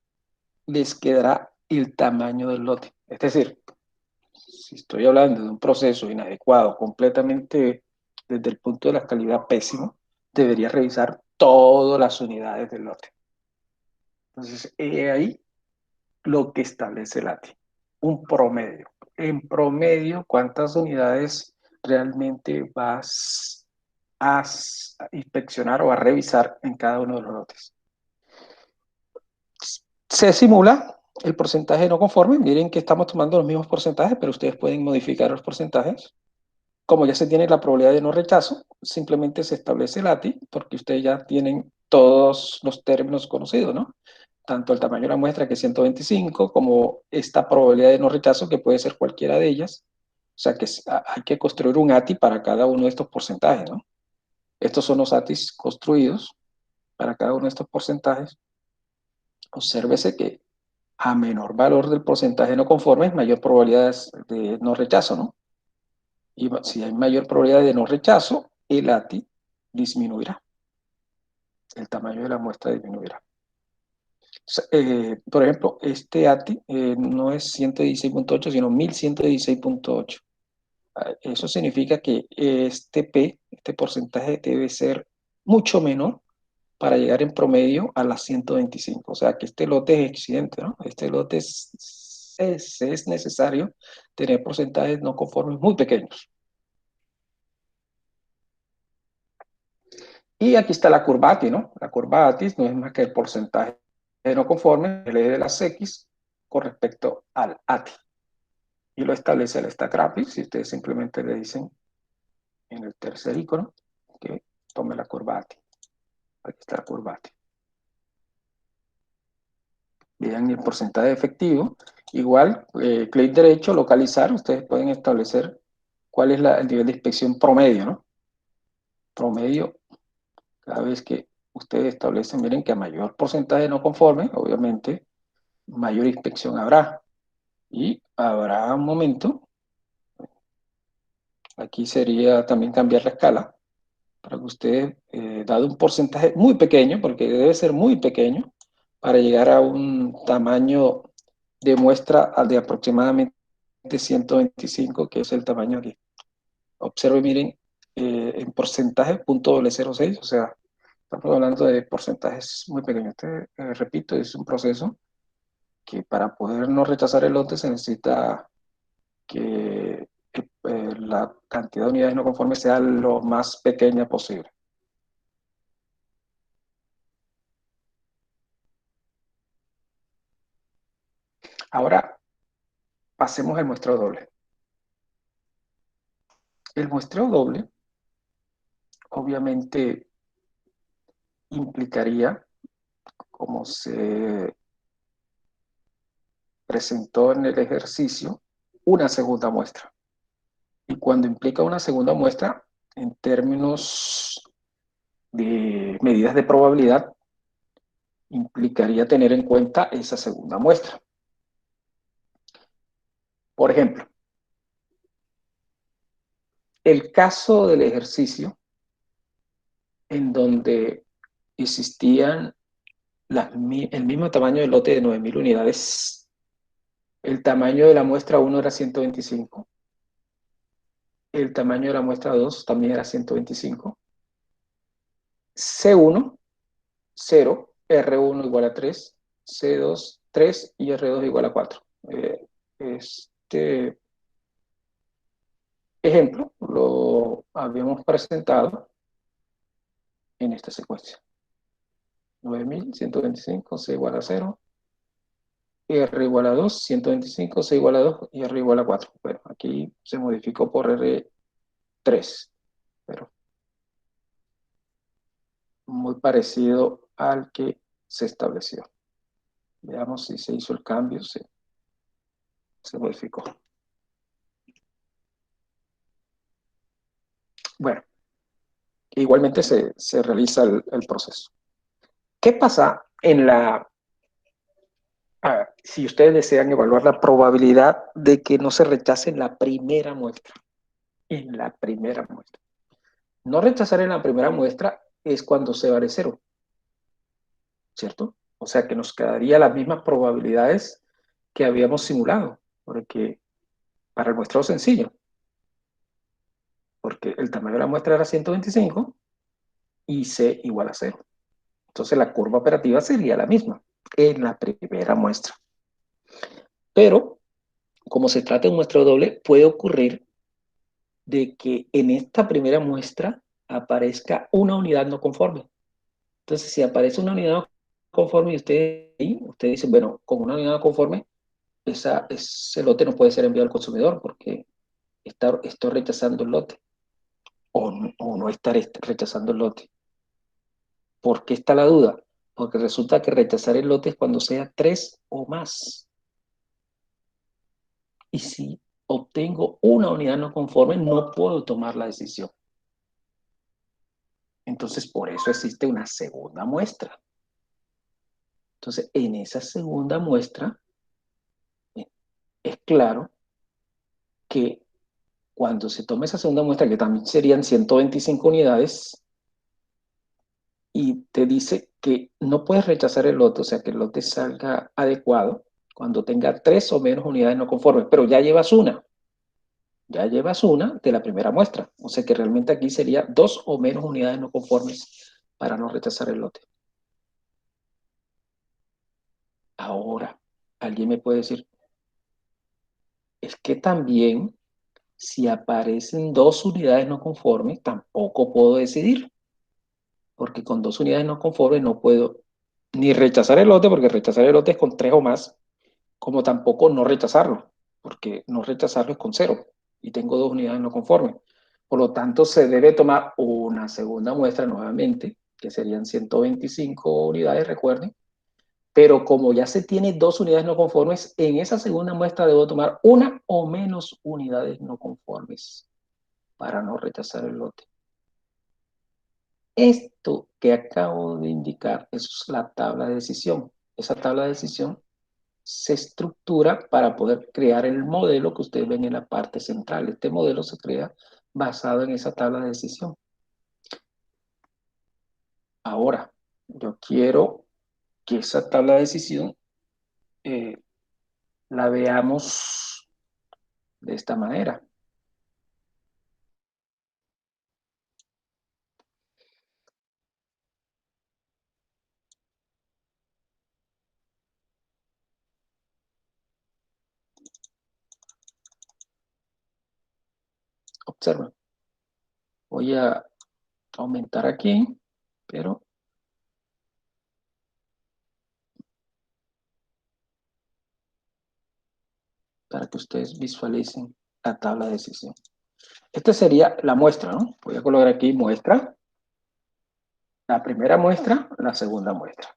les quedará el tamaño del lote. Es decir, si estoy hablando de un proceso inadecuado, completamente desde el punto de la calidad pésimo, debería revisar todas las unidades del lote. Entonces, ahí lo que establece el ATI, un promedio. En promedio, ¿cuántas unidades realmente vas a inspeccionar o a revisar en cada uno de los lotes? Se simula el porcentaje no conforme. Miren que estamos tomando los mismos porcentajes, pero ustedes pueden modificar los porcentajes. Como ya se tiene la probabilidad de no rechazo, simplemente se establece el ATI, porque ustedes ya tienen todos los términos conocidos, ¿no? Tanto el tamaño de la muestra, que es 125, como esta probabilidad de no rechazo, que puede ser cualquiera de ellas. O sea que hay que construir un ATI para cada uno de estos porcentajes, ¿no? Estos son los ATIs construidos para cada uno de estos porcentajes. Obsérvese que a menor valor del porcentaje no conforme, mayor probabilidad de no rechazo, ¿no? Y si hay mayor probabilidad de no rechazo, el ATI disminuirá. El tamaño de la muestra disminuirá. Por ejemplo, este ATI no es 116.8, sino 1116.8. Eso significa que este porcentaje debe ser mucho menor para llegar en promedio a las 125. O sea que este lote es excelente, ¿no? Este lote es necesario tener porcentajes no conformes muy pequeños. Y aquí está la curva ATI, ¿no? La curva ATI no es más que el porcentaje no conforme, el eje de las X, con respecto al ATI. Y lo establece el stack graphic, si ustedes simplemente le dicen en el tercer icono que tome la curva ATI. Aquí está la curva ATI. Vean el porcentaje efectivo. Igual, clic derecho, localizar, ustedes pueden establecer cuál es el nivel de inspección promedio, ¿no? promedio, cada vez que ustedes establecen, miren que a mayor porcentaje no conforme, obviamente, mayor inspección habrá. Y habrá un momento, aquí sería también cambiar la escala, para que ustedes, dado un porcentaje muy pequeño, porque debe ser muy pequeño, para llegar a un tamaño de muestra de aproximadamente 125, que es el tamaño aquí. Observen, miren, en porcentaje, .006, o sea, estamos hablando de porcentajes muy pequeños. Repito, es un proceso que para poder no rechazar el lote se necesita que la cantidad de unidades no conformes sea lo más pequeña posible. Ahora pasemos al muestreo doble. El muestreo doble obviamente implicaría, como se presentó en el ejercicio, una segunda muestra. Y cuando implica una segunda muestra, en términos de medidas de probabilidad, implicaría tener en cuenta esa segunda muestra. Por ejemplo, el caso del ejercicio en donde existían el mismo tamaño del lote de 9.000 unidades, el tamaño de la muestra 1 era 125, el tamaño de la muestra 2 también era 125, C1, 0, R1 igual a 3, C2, 3 y R2 igual a 4. Este ejemplo lo habíamos presentado en esta secuencia. 9.125, C igual a 0, R igual a 2, 125, C igual a 2 y R igual a 4. Bueno, aquí se modificó por R3, pero muy parecido al que se estableció. Veamos si se hizo el cambio, se modificó. Bueno, igualmente se realiza el proceso. ¿Qué pasa si ustedes desean evaluar la probabilidad de que no se rechace en la primera muestra? En la primera muestra. No rechazar en la primera muestra es cuando C vale 0, ¿cierto? O sea que nos quedaría las mismas probabilidades que habíamos simulado, porque para el muestreo sencillo, porque el tamaño de la muestra era 125 y C igual a 0. Entonces la curva operativa sería la misma en la primera muestra. Pero, como se trata de un muestreo doble, puede ocurrir de que en esta primera muestra aparezca una unidad no conforme. Entonces, si aparece una unidad no conforme y usted dice, bueno, con una unidad no conforme, ese lote no puede ser enviado al consumidor porque estoy rechazando el lote o no estaré rechazando el lote. ¿Por qué está la duda? Porque resulta que rechazar el lote es cuando sea 3 o más. Y si obtengo una unidad no conforme, no puedo tomar la decisión. Entonces, por eso existe una segunda muestra. Entonces, en esa segunda muestra, es claro que cuando se tome esa segunda muestra, que también serían 125 unidades, y te dice que no puedes rechazar el lote, o sea, que el lote salga adecuado cuando tenga 3 o menos unidades no conformes, pero ya llevas una de la primera muestra, o sea que realmente aquí sería 2 o menos unidades no conformes para no rechazar el lote. Ahora, alguien me puede decir, es que también si aparecen 2 unidades no conformes, tampoco puedo decidir, porque con 2 unidades no conformes no puedo ni rechazar el lote, porque rechazar el lote es con 3 o más, como tampoco no rechazarlo, porque no rechazarlo es con 0 y tengo 2 unidades no conformes. Por lo tanto, se debe tomar una segunda muestra nuevamente, que serían 125 unidades, recuerden, pero como ya se tiene 2 unidades no conformes, en esa segunda muestra debo tomar una o menos unidades no conformes para no rechazar el lote. Esto que acabo de indicar, eso es la tabla de decisión. Esa tabla de decisión se estructura para poder crear el modelo que ustedes ven en la parte central. Este modelo se crea basado en esa tabla de decisión. Ahora, yo quiero que esa tabla de decisión eh, la veamos de esta manera. Observen, voy a aumentar aquí, pero para que ustedes visualicen la tabla de decisión. Esta sería la muestra, ¿no? Voy a colocar aquí muestra, la primera muestra, la segunda muestra.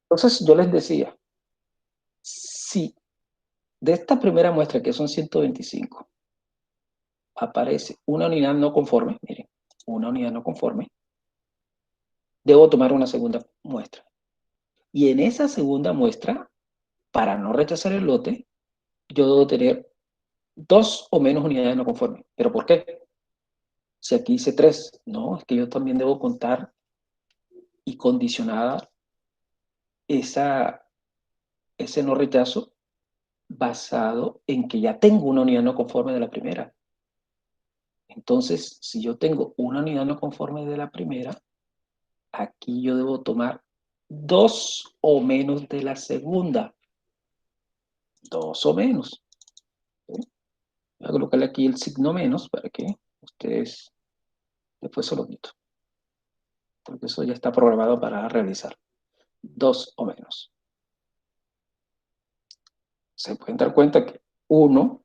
Entonces yo les decía, si de esta primera muestra, que son 125, aparece una unidad no conforme, miren, una unidad no conforme, debo tomar una segunda muestra. Y en esa segunda muestra, para no rechazar el lote, yo debo tener 2 o menos unidades no conformes. ¿Pero por qué? Si aquí dice 3, no, es que yo también debo contar y condicionar esa, ese no rechazo basado en que ya tengo una unidad no conforme de la primera. Entonces, si yo tengo una unidad no conforme de la primera, aquí yo debo tomar 2 o menos de la segunda. 2 o menos. ¿Sí? Voy a colocarle aquí el signo menos para que ustedes después se lo quito. Porque eso ya está programado para realizar. 2 o menos. Se pueden dar cuenta que 1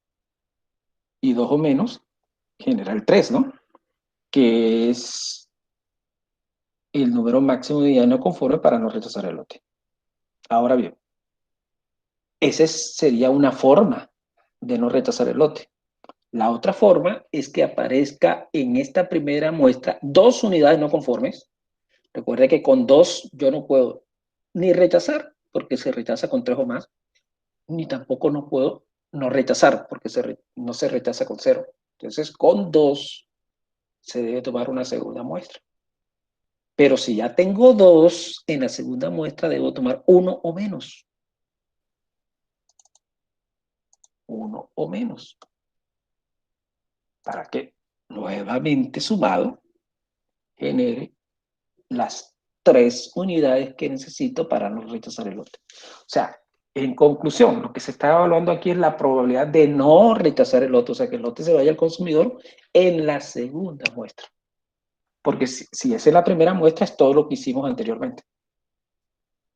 y 2 o menos genera el 3, ¿no? Que es el número máximo de unidades no conforme para no rechazar el lote. Ahora bien, esa sería una forma de no rechazar el lote. La otra forma es que aparezca en esta primera muestra 2 unidades no conformes. Recuerde que con 2 yo no puedo ni rechazar, porque se rechaza con 3 o más, ni tampoco no puedo no rechazar, porque no se rechaza con 0. Entonces, con 2 se debe tomar una segunda muestra. Pero si ya tengo 2, en la segunda muestra debo tomar 1 o menos. 1 o menos. Para que nuevamente sumado genere las 3 unidades que necesito para no rechazar el lote. O sea, en conclusión, lo que se está evaluando aquí es la probabilidad de no rechazar el lote, o sea, que el lote se vaya al consumidor en la segunda muestra. Porque si esa es la primera muestra, es todo lo que hicimos anteriormente.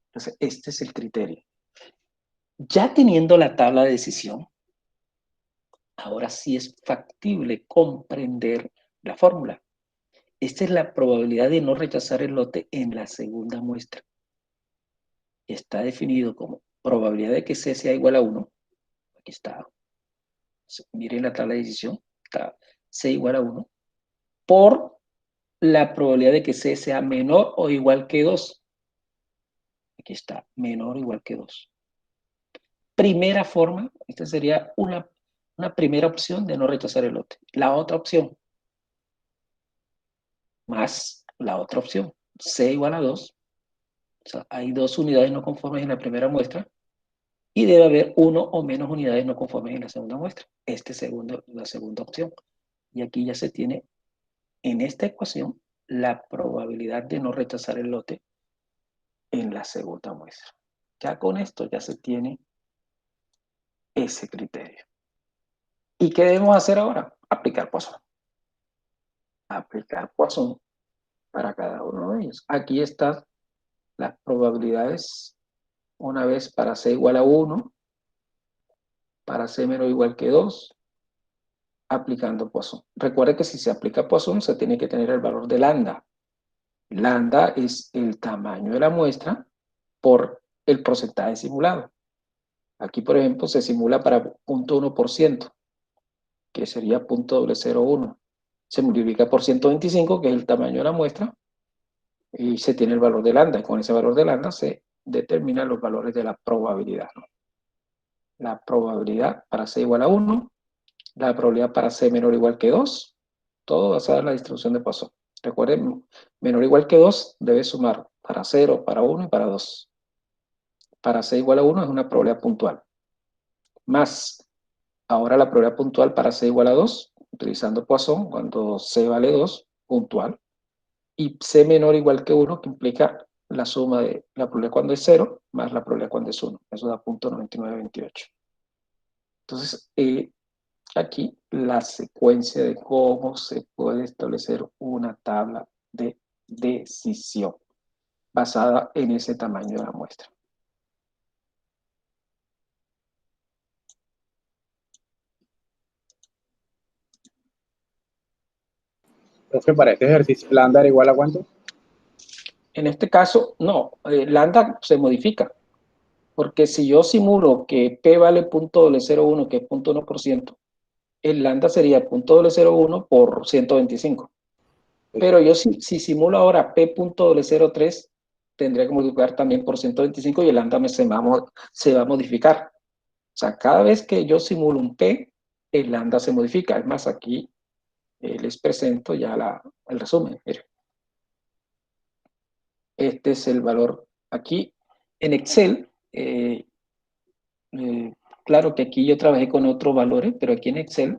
Entonces, este es el criterio. Ya teniendo la tabla de decisión, ahora sí es factible comprender la fórmula. Esta es la probabilidad de no rechazar el lote en la segunda muestra. Está definido como probabilidad de que C sea igual a 1. Aquí está. Miren la tabla de decisión. Está C igual a 1. Por la probabilidad de que C sea menor o igual que 2. Aquí está. Menor o igual que 2. Primera forma. Esta sería una primera opción de no rechazar el lote. La otra opción. Más la otra opción. C igual a 2. O sea, hay 2 unidades no conformes en la primera muestra. Y debe haber 1 o menos unidades no conformes en la segunda muestra. La segunda opción. Y aquí ya se tiene en esta ecuación la probabilidad de no rechazar el lote en la segunda muestra. Ya con esto ya se tiene ese criterio. ¿Y qué debemos hacer ahora? Aplicar Poisson. Aplicar Poisson para cada uno de ellos. Aquí están las probabilidades una vez para C igual a 1, para C menor o igual que 2, aplicando Poisson. Recuerde que si se aplica Poisson se tiene que tener el valor de lambda. Lambda es el tamaño de la muestra por el porcentaje simulado. Aquí, por ejemplo, se simula para 0.1%, que sería 0.001. Se multiplica por 125, que es el tamaño de la muestra, y se tiene el valor de lambda. Y con ese valor de lambda se determinan los valores de la probabilidad, ¿no? La probabilidad para c igual a 1, la probabilidad para c menor o igual que 2, todo basado en la distribución de Poisson. Recuerden, menor o igual que 2 debe sumar para 0, para 1 y para 2. Para c igual a 1 es una probabilidad puntual. Más, ahora la probabilidad puntual para c igual a 2, utilizando Poisson, cuando c vale 2, puntual. Y c menor o igual que 1, que implica la suma de la probabilidad cuando es 0 más la probabilidad cuando es 1. Eso da 0.9928. Entonces, aquí la secuencia de cómo se puede establecer una tabla de decisión basada en ese tamaño de la muestra. Profe, para este ejercicio, lambda era igual a ¿cuánto? En este caso, no, lambda se modifica, porque si yo simulo que P vale 0.001, que es 0.1%, el lambda sería 0.001 por 125. Pero yo si simulo ahora P.003, tendría que multiplicar también por 125 y el lambda se va a modificar. O sea, cada vez que yo simulo un P, el lambda se modifica. Es más, aquí les presento ya el resumen. Miren. Este es el valor aquí. En Excel, claro que aquí yo trabajé con otros valores, pero aquí en Excel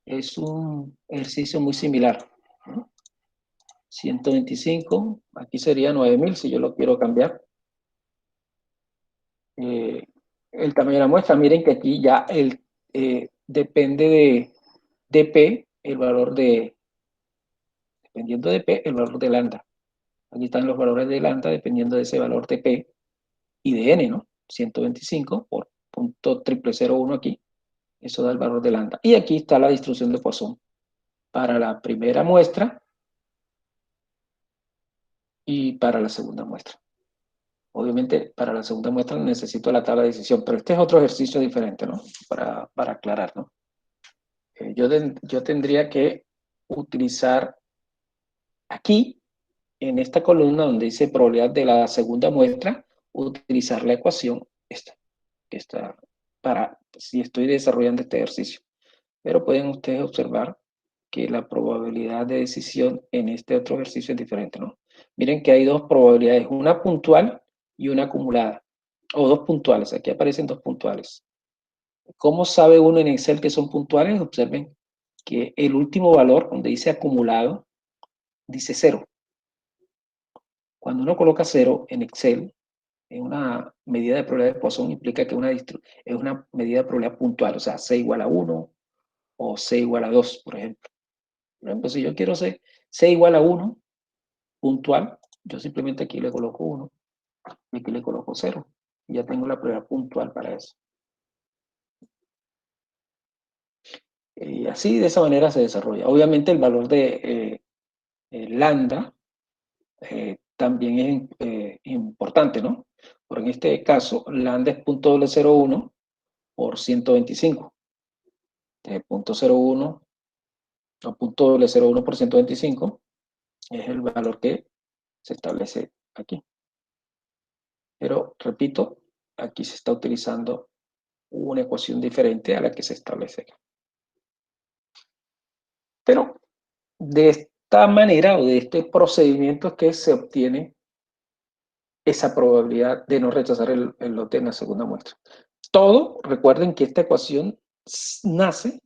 es un ejercicio muy similar, ¿no? 125, aquí sería 9000 si yo lo quiero cambiar. El tamaño de la muestra, miren que aquí ya depende de P, el valor dependiendo de P, el valor de lambda. Aquí están los valores de lambda dependiendo de ese valor de P y de N, ¿no? 125 por punto 0001 aquí, eso da el valor de lambda. Y aquí está la distribución de Poisson para la primera muestra y para la segunda muestra. Obviamente, para la segunda muestra necesito la tabla de decisión, pero este es otro ejercicio diferente, ¿no? Para aclarar, ¿no? Yo tendría que utilizar aquí, en esta columna donde dice probabilidad de la segunda muestra, utilizar la ecuación esta, que está para si estoy desarrollando este ejercicio. Pero pueden ustedes observar que la probabilidad de decisión en este otro ejercicio es diferente, ¿no? Miren que hay dos probabilidades, una puntual y una acumulada, o dos puntuales, aquí aparecen dos puntuales. ¿Cómo sabe uno en Excel que son puntuales? Observen que el último valor, donde dice acumulado, dice 0. Cuando uno coloca 0 en Excel, en una medida de probabilidad de Poisson, implica que es una medida de probabilidad puntual, o sea, C igual a 1 o C igual a 2, por ejemplo. Por ejemplo, si yo quiero C igual a 1, puntual, yo simplemente aquí le coloco 1 y aquí le coloco 0. Y ya tengo la probabilidad puntual para eso. Y así, de esa manera se desarrolla. Obviamente el valor de lambda también es importante, ¿no? Porque en este caso, lambda es 0.001 por 125. 0.01 o 0.001 por 125 es el valor que se establece aquí. Pero, repito, aquí se está utilizando una ecuación diferente a la que se establece acá. Pero de esta manera o de este procedimiento es que se obtiene esa probabilidad de no rechazar el lote en la segunda muestra. Todo, recuerden que esta ecuación nace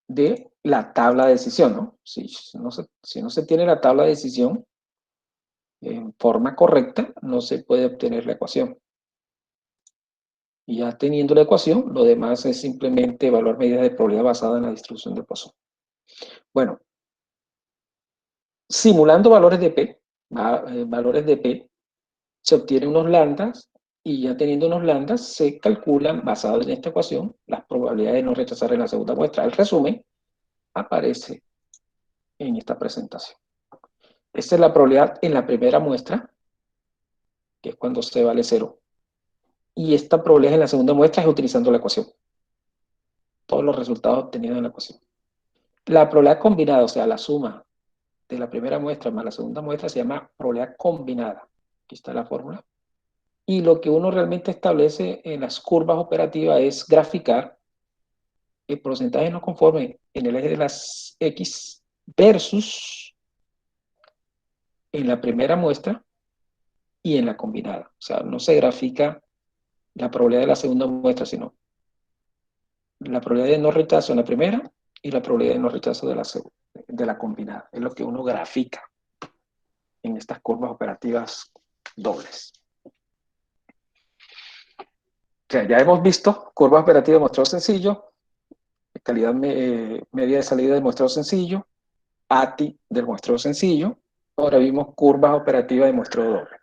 de la tabla de decisión, ¿no? Si no se tiene la tabla de decisión en forma correcta, no se puede obtener la ecuación. Y ya teniendo la ecuación, lo demás es simplemente evaluar medidas de probabilidad basada en la distribución de Poisson. Bueno, simulando valores de P, se obtienen unos lambdas y ya teniendo unos lambdas se calculan, basados en esta ecuación, las probabilidades de no rechazar en la segunda muestra. El resumen aparece en esta presentación. Esta es la probabilidad en la primera muestra, que es cuando C vale 0. Y esta probabilidad en la segunda muestra es utilizando la ecuación. Todos los resultados obtenidos en la ecuación. La probabilidad combinada, o sea, la suma de la primera muestra más la segunda muestra se llama probabilidad combinada. Aquí está la fórmula. Y lo que uno realmente establece en las curvas operativas es graficar el porcentaje no conforme en el eje de las X versus en la primera muestra y en la combinada. O sea, no se grafica la probabilidad de la segunda muestra, sino la probabilidad de no rechazo en la primera y la probabilidad de no rechazo de la combinada. Es lo que uno grafica en estas curvas operativas dobles. O sea, ya hemos visto curvas operativas de muestreo sencillo, calidad media de salida de muestreo sencillo, ATI del muestreo sencillo. Ahora vimos curvas operativas de muestreo doble.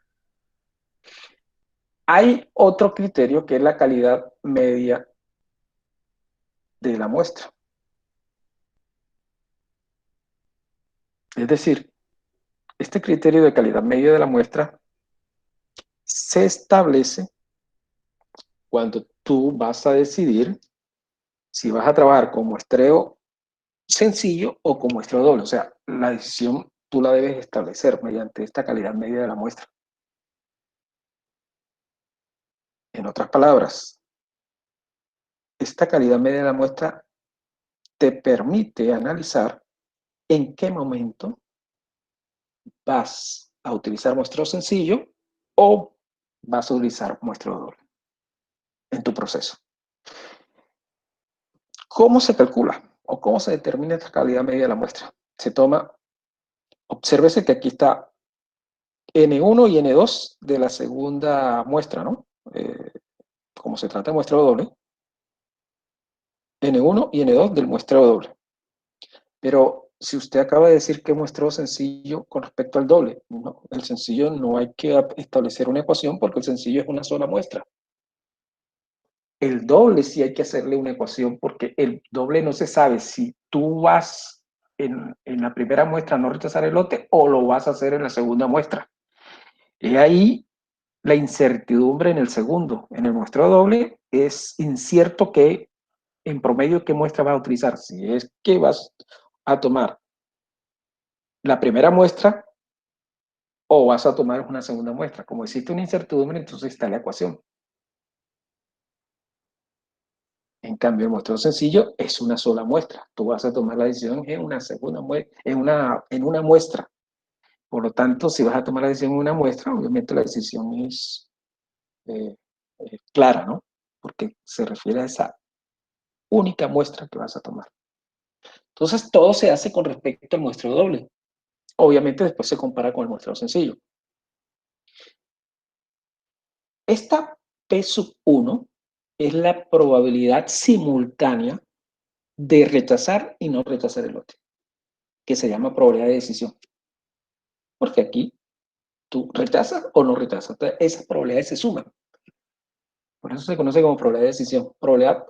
Hay otro criterio que es la calidad media de la muestra. Es decir, este criterio de calidad media de la muestra se establece cuando tú vas a decidir si vas a trabajar con muestreo sencillo o con muestreo doble. O sea, la decisión tú la debes establecer mediante esta calidad media de la muestra. En otras palabras, esta calidad media de la muestra te permite analizar en qué momento vas a utilizar muestreo sencillo o vas a utilizar muestreo doble en tu proceso. ¿Cómo se calcula o cómo se determina esta calidad media de la muestra? Se toma, obsérvese que aquí está N1 y N2 de la segunda muestra, ¿no? Como se trata de muestreo doble, N1 y N2 del muestreo doble. Pero si usted acaba de decir que muestreo sencillo con respecto al doble, no, el sencillo no hay que establecer una ecuación porque el sencillo es una sola muestra. El doble sí hay que hacerle una ecuación porque el doble no se sabe si tú vas en la primera muestra a no rechazar el lote o lo vas a hacer en la segunda muestra. Y ahí la incertidumbre en el segundo. En el muestreo doble es incierto que en promedio qué muestra vas a utilizar. Si es que vas a tomar la primera muestra o vas a tomar una segunda muestra. Como existe una incertidumbre, entonces está la ecuación. En cambio, el muestreo sencillo es una sola muestra. Tú vas a tomar la decisión en una segunda muestra, en una muestra. Por lo tanto, si vas a tomar la decisión en una muestra, obviamente la decisión es eh, clara, ¿no? Porque se refiere a esa única muestra que vas a tomar. Entonces, todo se hace con respecto al muestreo doble. Obviamente, después se compara con el muestreo sencillo. Esta P sub 1 es la probabilidad simultánea de rechazar y no rechazar el lote, que se llama probabilidad de decisión. Porque aquí tú rechazas o no rechazas. Entonces, esas probabilidades se suman. Por eso se conoce como probabilidad de decisión. Probabilidad,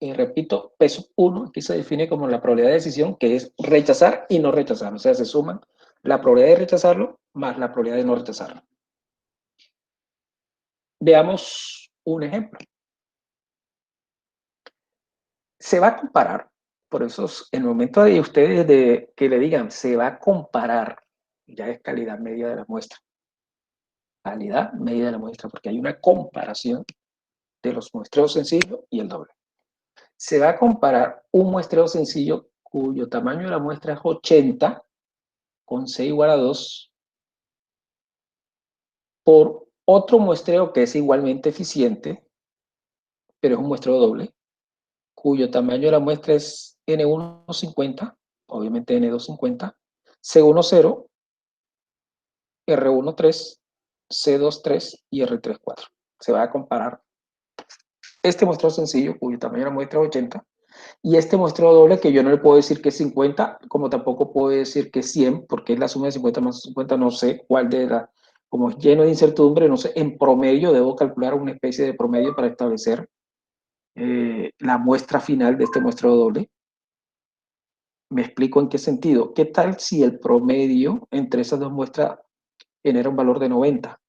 repito, P sub 1, aquí se define como la probabilidad de decisión, que es rechazar y no rechazar. O sea, se suman la probabilidad de rechazarlo más la probabilidad de no rechazarlo. Veamos un ejemplo. Se va a comparar, por eso en el momento de ustedes de que le digan se va a comparar, ya es calidad media de la muestra. Calidad media de la muestra, porque hay una comparación de los muestreos sencillos y el doble. Se va a comparar un muestreo sencillo cuyo tamaño de la muestra es 80 con C igual a 2 por otro muestreo que es igualmente eficiente, pero es un muestreo doble, cuyo tamaño de la muestra es N1,50, obviamente N2,50, C1,0, R1,3, C2,3 y R3,4. Se va a comparar este muestreo sencillo, cuyo tamaño de la muestra es 80, y este muestreo doble, que yo no le puedo decir que es 50, como tampoco puedo decir que es 100, porque es la suma de 50 más 50, no sé cuál de la, como es lleno de incertidumbre, no sé, en promedio debo calcular una especie de promedio para establecer la muestra final de este muestreo doble. Me explico en qué sentido. ¿Qué tal si el promedio entre esas dos muestras genera un valor de 90?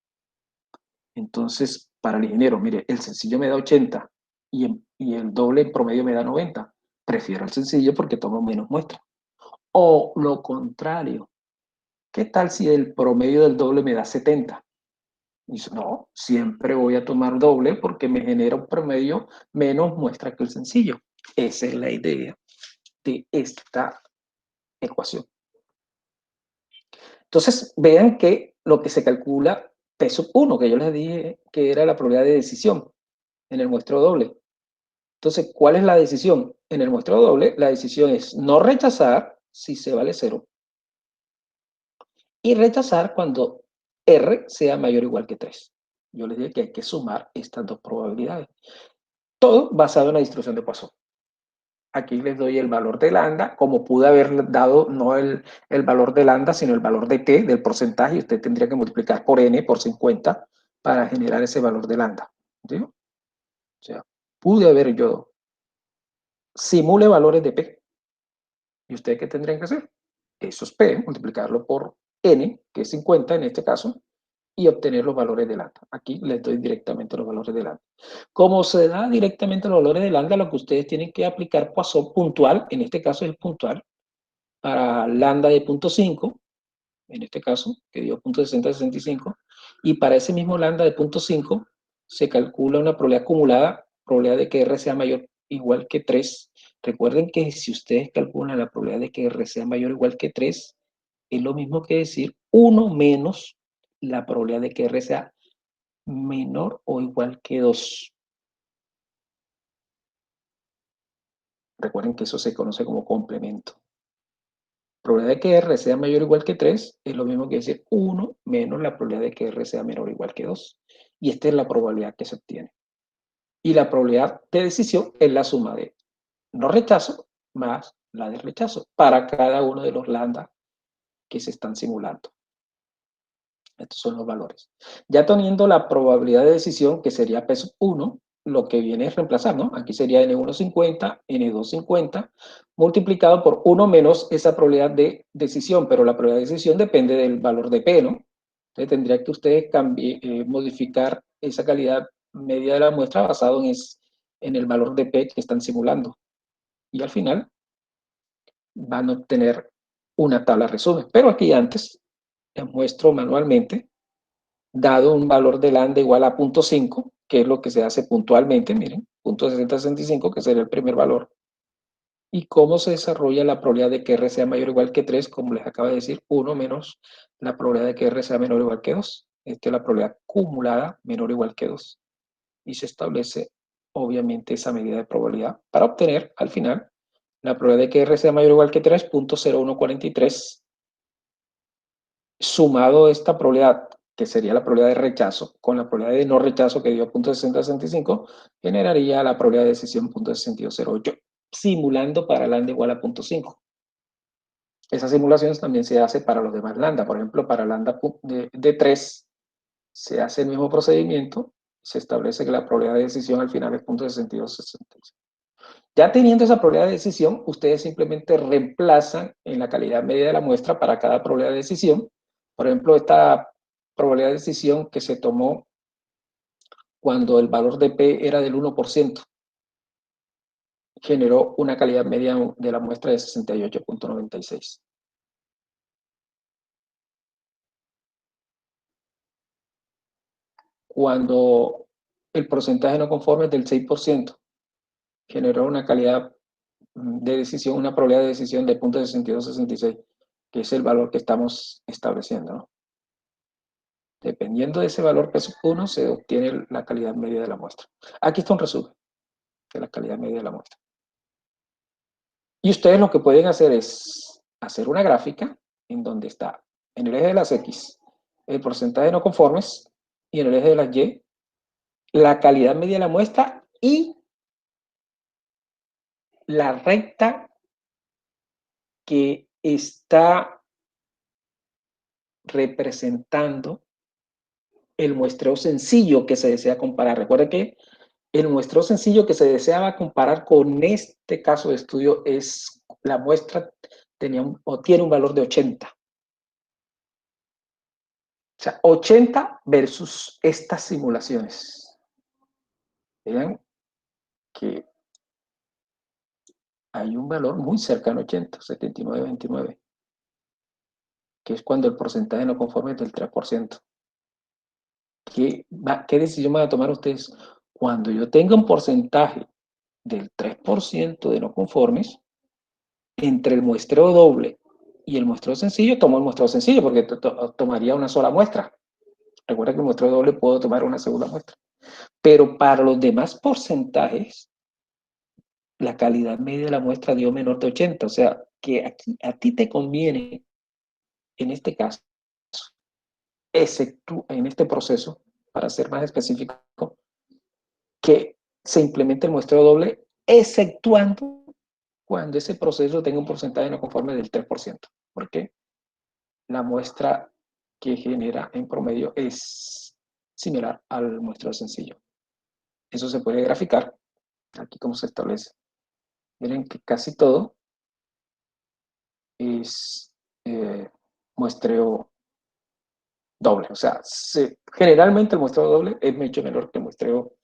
Entonces, para el ingeniero, mire, el sencillo me da 80 y el doble en promedio me da 90. Prefiero el sencillo porque tomo menos muestras. O lo contrario, ¿qué tal si el promedio del doble me da 70? Dice, no, siempre voy a tomar doble porque me genera un promedio menos muestra que el sencillo. Esa es la idea de esta ecuación. Entonces, vean que lo que se calcula P sub 1, que yo les dije que era la probabilidad de decisión en el muestreo doble. Entonces, ¿cuál es la decisión? En el muestreo doble, la decisión es no rechazar si C vale 0 y rechazar cuando R sea mayor o igual que 3. Yo les dije que hay que sumar estas dos probabilidades. Todo basado en la distribución de Poisson. Aquí les doy el valor de lambda, como pude haber dado no el valor de lambda, sino el valor de t, del porcentaje, y usted tendría que multiplicar por n, por 50, para generar ese valor de lambda. ¿Sí? O sea, pude haber yo, simule valores de p, ¿y ustedes qué tendrían que hacer? Eso es p, multiplicarlo por n, que es 50 en este caso, y obtener los valores de lambda. Aquí les doy directamente los valores de lambda. Como se da directamente los valores de lambda, lo que ustedes tienen que aplicar Poisson puntual, en este caso es el puntual, para lambda de 0.5, en este caso, que dio 0.6065, y para ese mismo lambda de 0.5 se calcula una probabilidad acumulada, probabilidad de que R sea mayor o igual que 3. Recuerden que si ustedes calculan la probabilidad de que R sea mayor o igual que 3, es lo mismo que decir 1 menos la probabilidad de que R sea menor o igual que 2. Recuerden que eso se conoce como complemento. Probabilidad de que R sea mayor o igual que 3 es lo mismo que decir 1 menos la probabilidad de que R sea menor o igual que 2. Y esta es la probabilidad que se obtiene. Y la probabilidad de decisión es la suma de no rechazo más la de rechazo para cada uno de los lambda que se están simulando. Estos son los valores. Ya teniendo la probabilidad de decisión, que sería P sub 1, lo que viene es reemplazar, ¿no? Aquí sería N150, N250, multiplicado por 1 menos esa probabilidad de decisión, pero la probabilidad de decisión depende del valor de P, ¿no? Entonces tendría que ustedes modificar esa calidad media de la muestra basado en el valor de P que están simulando. Y al final van a obtener una tabla resumen. Pero aquí antes les muestro manualmente dado un valor de lambda igual a 0.5, que es lo que se hace puntualmente, miren, 0.6065, que sería el primer valor, y cómo se desarrolla la probabilidad de que R sea mayor o igual que 3, como les acabo de decir, 1 menos la probabilidad de que R sea menor o igual que 2. Esta es la probabilidad acumulada menor o igual que 2. Y se establece, obviamente, esa medida de probabilidad para obtener, al final, la probabilidad de que R sea mayor o igual que 3, 0.0143, sumado esta probabilidad, que sería la probabilidad de rechazo, con la probabilidad de no rechazo que dio 0.6065, generaría la probabilidad de decisión 0.6208, simulando para lambda igual a 0.5. Esa simulación también se hace para los demás lambda. Por ejemplo, para lambda de 3 se hace el mismo procedimiento, se establece que la probabilidad de decisión al final es 0.6266. Ya teniendo esa probabilidad de decisión, ustedes simplemente reemplazan en la calidad media de la muestra para cada probabilidad de decisión. Por ejemplo, esta probabilidad de decisión que se tomó cuando el valor de P era del 1%, generó una calidad media de la muestra de 68.96. Cuando el porcentaje no conforme es del 6%, generó una calidad de decisión, una probabilidad de decisión de 0.6266, que es el valor que estamos estableciendo, ¿no? Dependiendo de ese valor P1, se obtiene la calidad media de la muestra. Aquí está un resumen de la calidad media de la muestra. Y ustedes lo que pueden hacer es hacer una gráfica en donde está en el eje de las X el porcentaje de no conformes y en el eje de las Y la calidad media de la muestra y la recta que está representando el muestreo sencillo que se desea comparar. Recuerda que el muestreo sencillo que se deseaba comparar con este caso de estudio es la muestra tiene un valor de 80. O sea, 80 versus estas simulaciones. Vean que hay un valor muy cercano a 80, 79,29, que es cuando el porcentaje no conforme es del 3%. ¿Qué decisión van a tomar ustedes? Cuando yo tenga un porcentaje del 3% de no conformes, entre el muestreo doble y el muestreo sencillo, tomo el muestreo sencillo porque tomaría una sola muestra. Recuerda que el muestreo doble puedo tomar una segunda muestra. Pero para los demás porcentajes, la calidad media de la muestra dio menor de 80. O sea, que aquí a ti te conviene, en este caso, excepto en este proceso, para ser más específico, que se implemente el muestreo doble, exceptuando cuando ese proceso tenga un porcentaje no conforme del 3%, porque la muestra que genera en promedio es similar al muestreo sencillo. Eso se puede graficar, aquí como se establece. Miren que casi todo es muestreo doble. O sea, generalmente el muestreo doble es mucho menor que el muestreo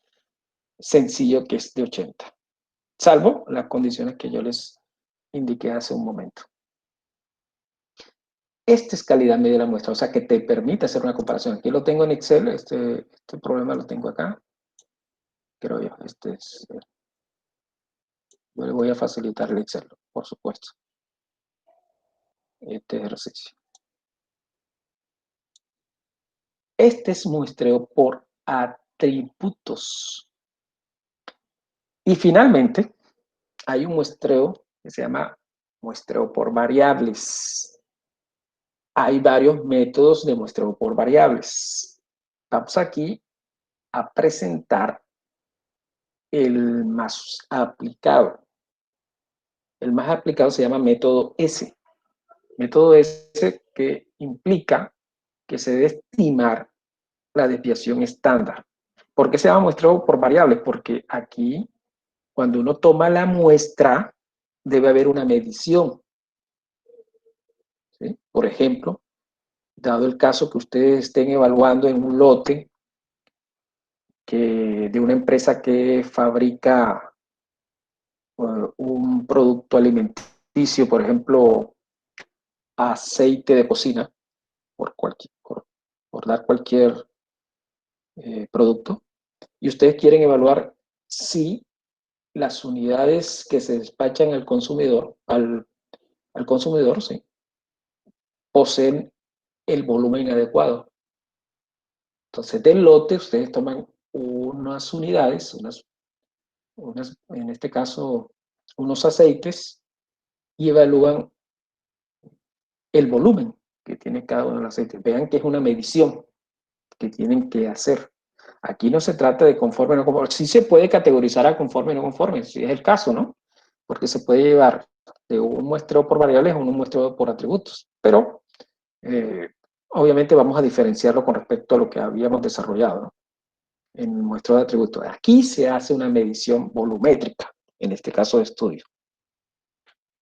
sencillo, que es de 80, salvo las condiciones que yo les indiqué hace un momento. Esta es calidad media de la muestra, o sea, que te permite hacer una comparación. Aquí lo tengo en Excel, este problema lo tengo acá, creo yo. Yo le voy a facilitar el Excel, por supuesto, este ejercicio. Este es muestreo por atributos. Y finalmente, hay un muestreo que se llama muestreo por variables. Hay varios métodos de muestreo por variables. Vamos aquí a presentar el más aplicado. El más aplicado se llama método S. Método S que implica que se debe estimar la desviación estándar. ¿Por qué se llama muestreo por variables? Porque aquí, cuando uno toma la muestra, debe haber una medición. ¿Sí? Por ejemplo, dado el caso que ustedes estén evaluando en un lote de una empresa que fabrica un producto alimenticio, por ejemplo, aceite de cocina, por dar cualquier producto, y ustedes quieren evaluar si las unidades que se despachan al consumidor, sí, poseen el volumen adecuado. Entonces, del lote, ustedes toman unas unidades, en este caso, unos aceites, y evalúan el volumen que tiene cada uno de los aceites. Vean que es una medición que tienen que hacer. Aquí no se trata de conforme o no conforme. Sí se puede categorizar a conforme o no conforme, si es el caso, ¿no? Porque se puede llevar de un muestreo por variables a un muestreo por atributos. Pero, obviamente, vamos a diferenciarlo con respecto a lo que habíamos desarrollado, ¿no? En el muestreo de atributos. Aquí se hace una medición volumétrica, en este caso de estudio.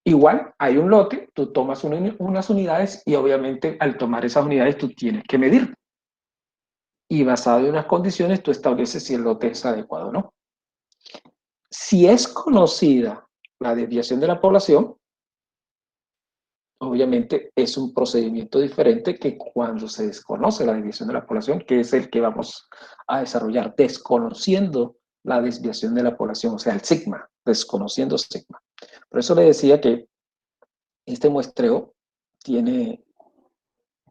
Igual, hay un lote, tú tomas unas unidades y obviamente al tomar esas unidades tú tienes que medir. Y basado en unas condiciones tú estableces si el lote es adecuado o no. Si es conocida la desviación de la población, obviamente es un procedimiento diferente que cuando se desconoce la desviación de la población, que es el que vamos a desarrollar, desconociendo la desviación de la población, o sea, el sigma, desconociendo sigma. Por eso le decía que este muestreo tiene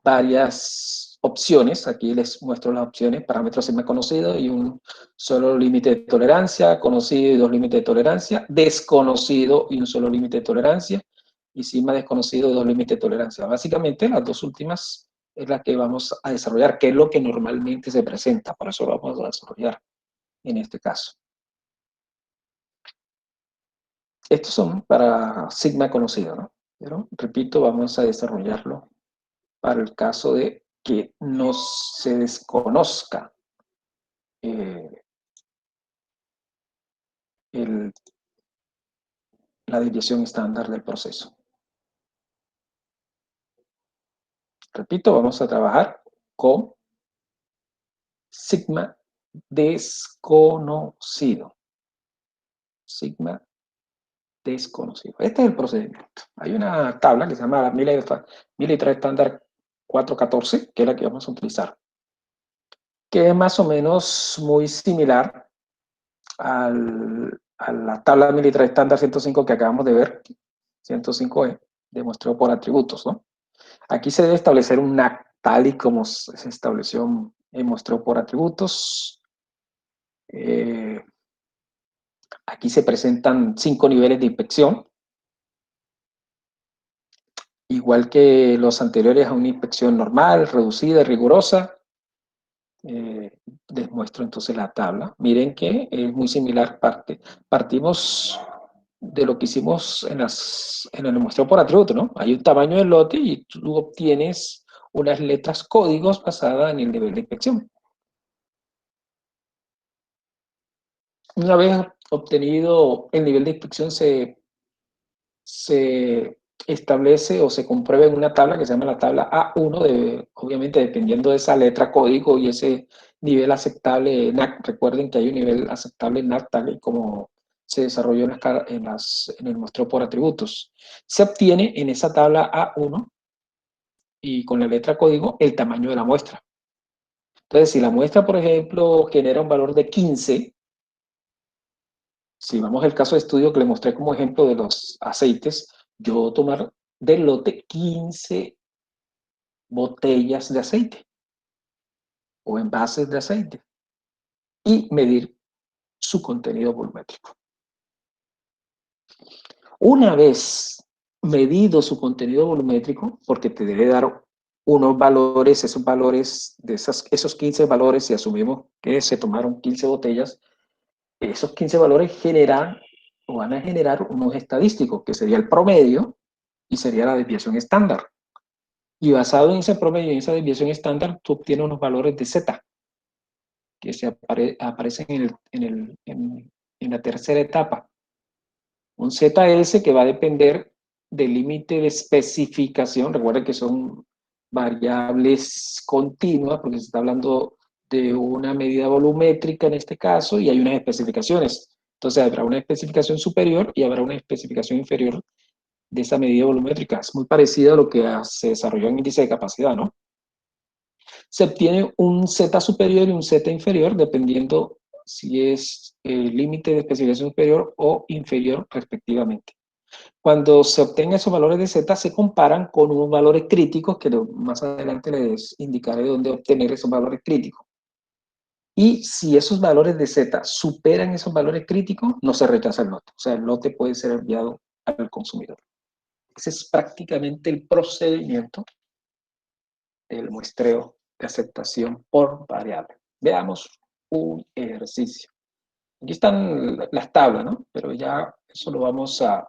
varias opciones. Aquí les muestro las opciones: parámetro sigma conocido y un solo límite de tolerancia, conocido y dos límites de tolerancia, desconocido y un solo límite de tolerancia, y sigma desconocido y dos límites de tolerancia. Básicamente las dos últimas es la que vamos a desarrollar, que es lo que normalmente se presenta, por eso lo vamos a desarrollar en este caso. Estos son para sigma conocido, ¿no? Pero, repito, vamos a desarrollarlo para el caso de que no se desconozca eh, el, la desviación estándar del proceso. Repito, vamos a trabajar con sigma desconocido. Sigma desconocido. Este es el procedimiento. Hay una tabla que se llama Military Standard 414, que es la que vamos a utilizar, que es más o menos muy similar a la tabla Military Standard 105 que acabamos de ver, 105E, demostrado por atributos, ¿no? Aquí se debe establecer un NAC tal y como se estableció en muestreo por atributos. Aquí se presentan 5 niveles de inspección, igual que los anteriores a una inspección normal, reducida y rigurosa. Les muestro entonces la tabla. Miren que es muy similar. Partimos de lo que hicimos en el muestreo por atributo, ¿no? Hay un tamaño del lote y tú obtienes unas letras códigos basadas en el nivel de inspección. Una vez obtenido el nivel de inspección, se establece o se comprueba en una tabla que se llama la tabla A1, obviamente dependiendo de esa letra código y ese nivel aceptable NAC. Recuerden que hay un nivel aceptable NAC tal y como se desarrolló en el muestreo por atributos. Se obtiene en esa tabla A1 y con la letra código el tamaño de la muestra. Entonces, si la muestra, por ejemplo, genera un valor de 15, si vamos al caso de estudio que le mostré como ejemplo de los aceites, yo tomar del lote 15 botellas de aceite o envases de aceite y medir su contenido volumétrico. Una vez medido su contenido volumétrico, porque te debe dar unos valores, esos valores de esos 15 valores, si asumimos que se tomaron 15 botellas, esos 15 valores generan o van a generar unos estadísticos, que sería el promedio y sería la desviación estándar. Y basado en ese promedio y en esa desviación estándar, tú obtienes unos valores de Z, que aparecen en la tercera etapa. Un ZS que va a depender del límite de especificación. Recuerden que son variables continuas, porque se está hablando de una medida volumétrica en este caso, y hay unas especificaciones. Entonces habrá una especificación superior y habrá una especificación inferior de esa medida volumétrica. Es muy parecido a lo que se desarrolló en índice de capacidad, ¿no? Se obtiene un Z superior y un Z inferior, dependiendo si es el límite de especificación superior o inferior respectivamente. Cuando se obtengan esos valores de Z, se comparan con unos valores críticos, que más adelante les indicaré dónde obtener esos valores críticos. Y si esos valores de Z superan esos valores críticos, no se rechaza el lote. O sea, el lote puede ser enviado al consumidor. Ese es prácticamente el procedimiento del muestreo de aceptación por variable. Veamos un ejercicio. Aquí están las tablas, ¿no? Pero ya eso lo vamos a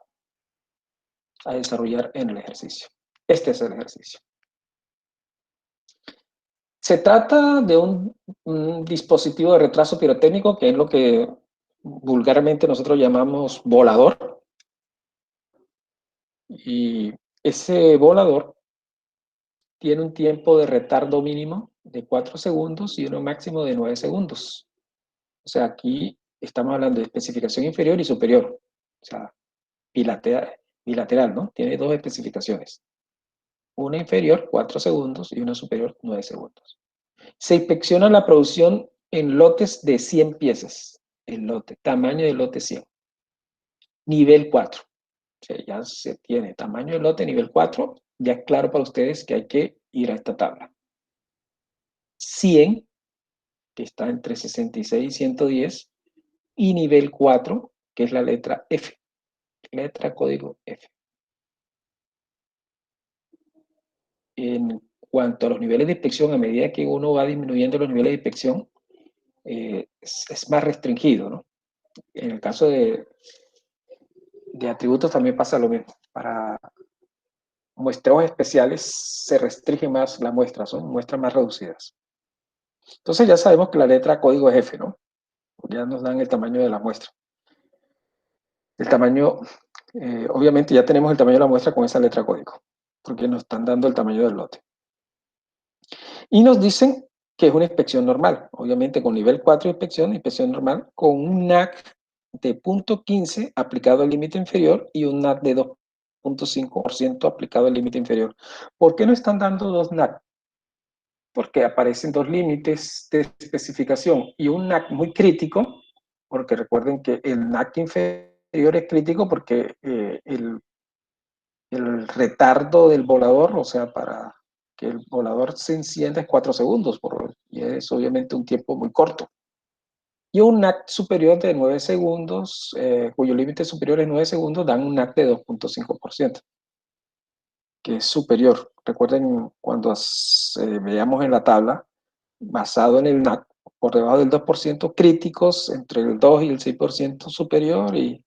desarrollar en el ejercicio. Este es el ejercicio. Se trata de un dispositivo de retraso pirotécnico, que es lo que vulgarmente nosotros llamamos volador. Y ese volador tiene un tiempo de retardo mínimo de 4 segundos y uno máximo de 9 segundos. O sea, aquí estamos hablando de especificación inferior y superior. O sea, bilateral, ¿no? Tiene dos especificaciones. Una inferior, 4 segundos, y una superior, 9 segundos. Se inspecciona la producción en lotes de 100 piezas. El lote, tamaño de lote 100. Nivel 4. O sea, ya se tiene tamaño de lote, nivel 4. Ya es claro para ustedes que hay que ir a esta tabla. 100, que está entre 66 y 110. Y nivel 4, que es la letra F. Letra código F. En cuanto a los niveles de inspección, a medida que uno va disminuyendo los niveles de inspección, es más restringido, ¿no? En el caso de atributos también pasa lo mismo. Para muestreos especiales se restringe más la muestra, son muestras más reducidas. Entonces ya sabemos que la letra código es F, ¿no? Ya nos dan el tamaño de la muestra. El tamaño, obviamente ya tenemos el tamaño de la muestra con esa letra código, porque nos están dando el tamaño del lote. Y nos dicen que es una inspección normal, obviamente con nivel 4 de inspección normal, con un NAC de 0,15 aplicado al límite inferior y un NAC de 2,5% aplicado al límite inferior. ¿Por qué no están dando dos NAC? Porque aparecen dos límites de especificación y un NAC muy crítico, porque recuerden que el NAC inferior es crítico porque el retardo del volador, o sea, para que el volador se encienda es 4 segundos, y es obviamente un tiempo muy corto. Y un NAC superior de 9 segundos, cuyo límite superior es 9 segundos, dan un NAC de 2,5%, que es superior. Recuerden cuando veamos en la tabla, basado en el NAC, por debajo del 2%, críticos entre el 2 y el 6% superior y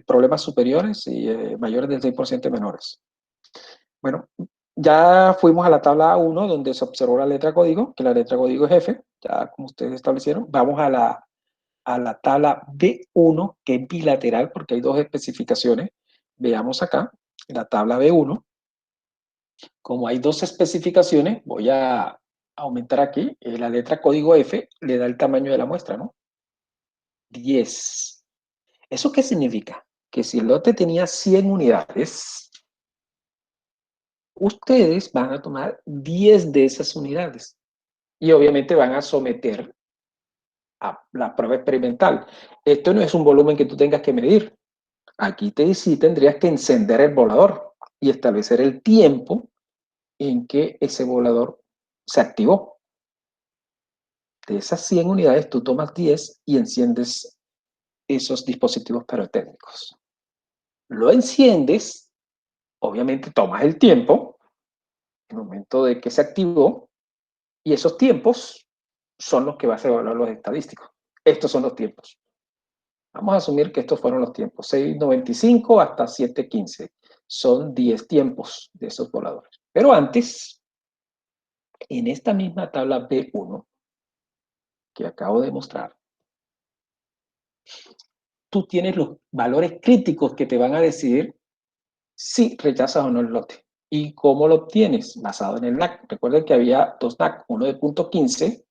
problemas superiores y mayores del 6% menores. Bueno, ya fuimos a la tabla 1 donde se observó la letra código, que la letra código es F, ya como ustedes establecieron. Vamos a la tabla B1, que es bilateral, porque hay dos especificaciones. Veamos acá, en la tabla B1, como hay dos especificaciones, voy a aumentar aquí, la letra código F le da el tamaño de la muestra, ¿no? 10. ¿Eso qué significa? Que si el lote tenía 100 unidades, ustedes van a tomar 10 de esas unidades y obviamente van a someter a la prueba experimental. Esto no es un volumen que tú tengas que medir. Aquí sí tendrías que encender el volador y establecer el tiempo en que ese volador se activó. De esas 100 unidades, tú tomas 10 y enciendes esos dispositivos pirotécnicos. Lo enciendes, obviamente tomas el tiempo, el momento de que se activó, y esos tiempos son los que vas a evaluar los estadísticos. Estos son los tiempos. Vamos a asumir que estos fueron los tiempos, 6:95 hasta 7:15. Son 10 tiempos de esos voladores. Pero antes, en esta misma tabla B1 que acabo de mostrar, tú tienes los valores críticos que te van a decidir si rechazas o no el lote. ¿Y cómo lo obtienes? Basado en el NAC. Recuerden que había dos NAC, uno de 0,15,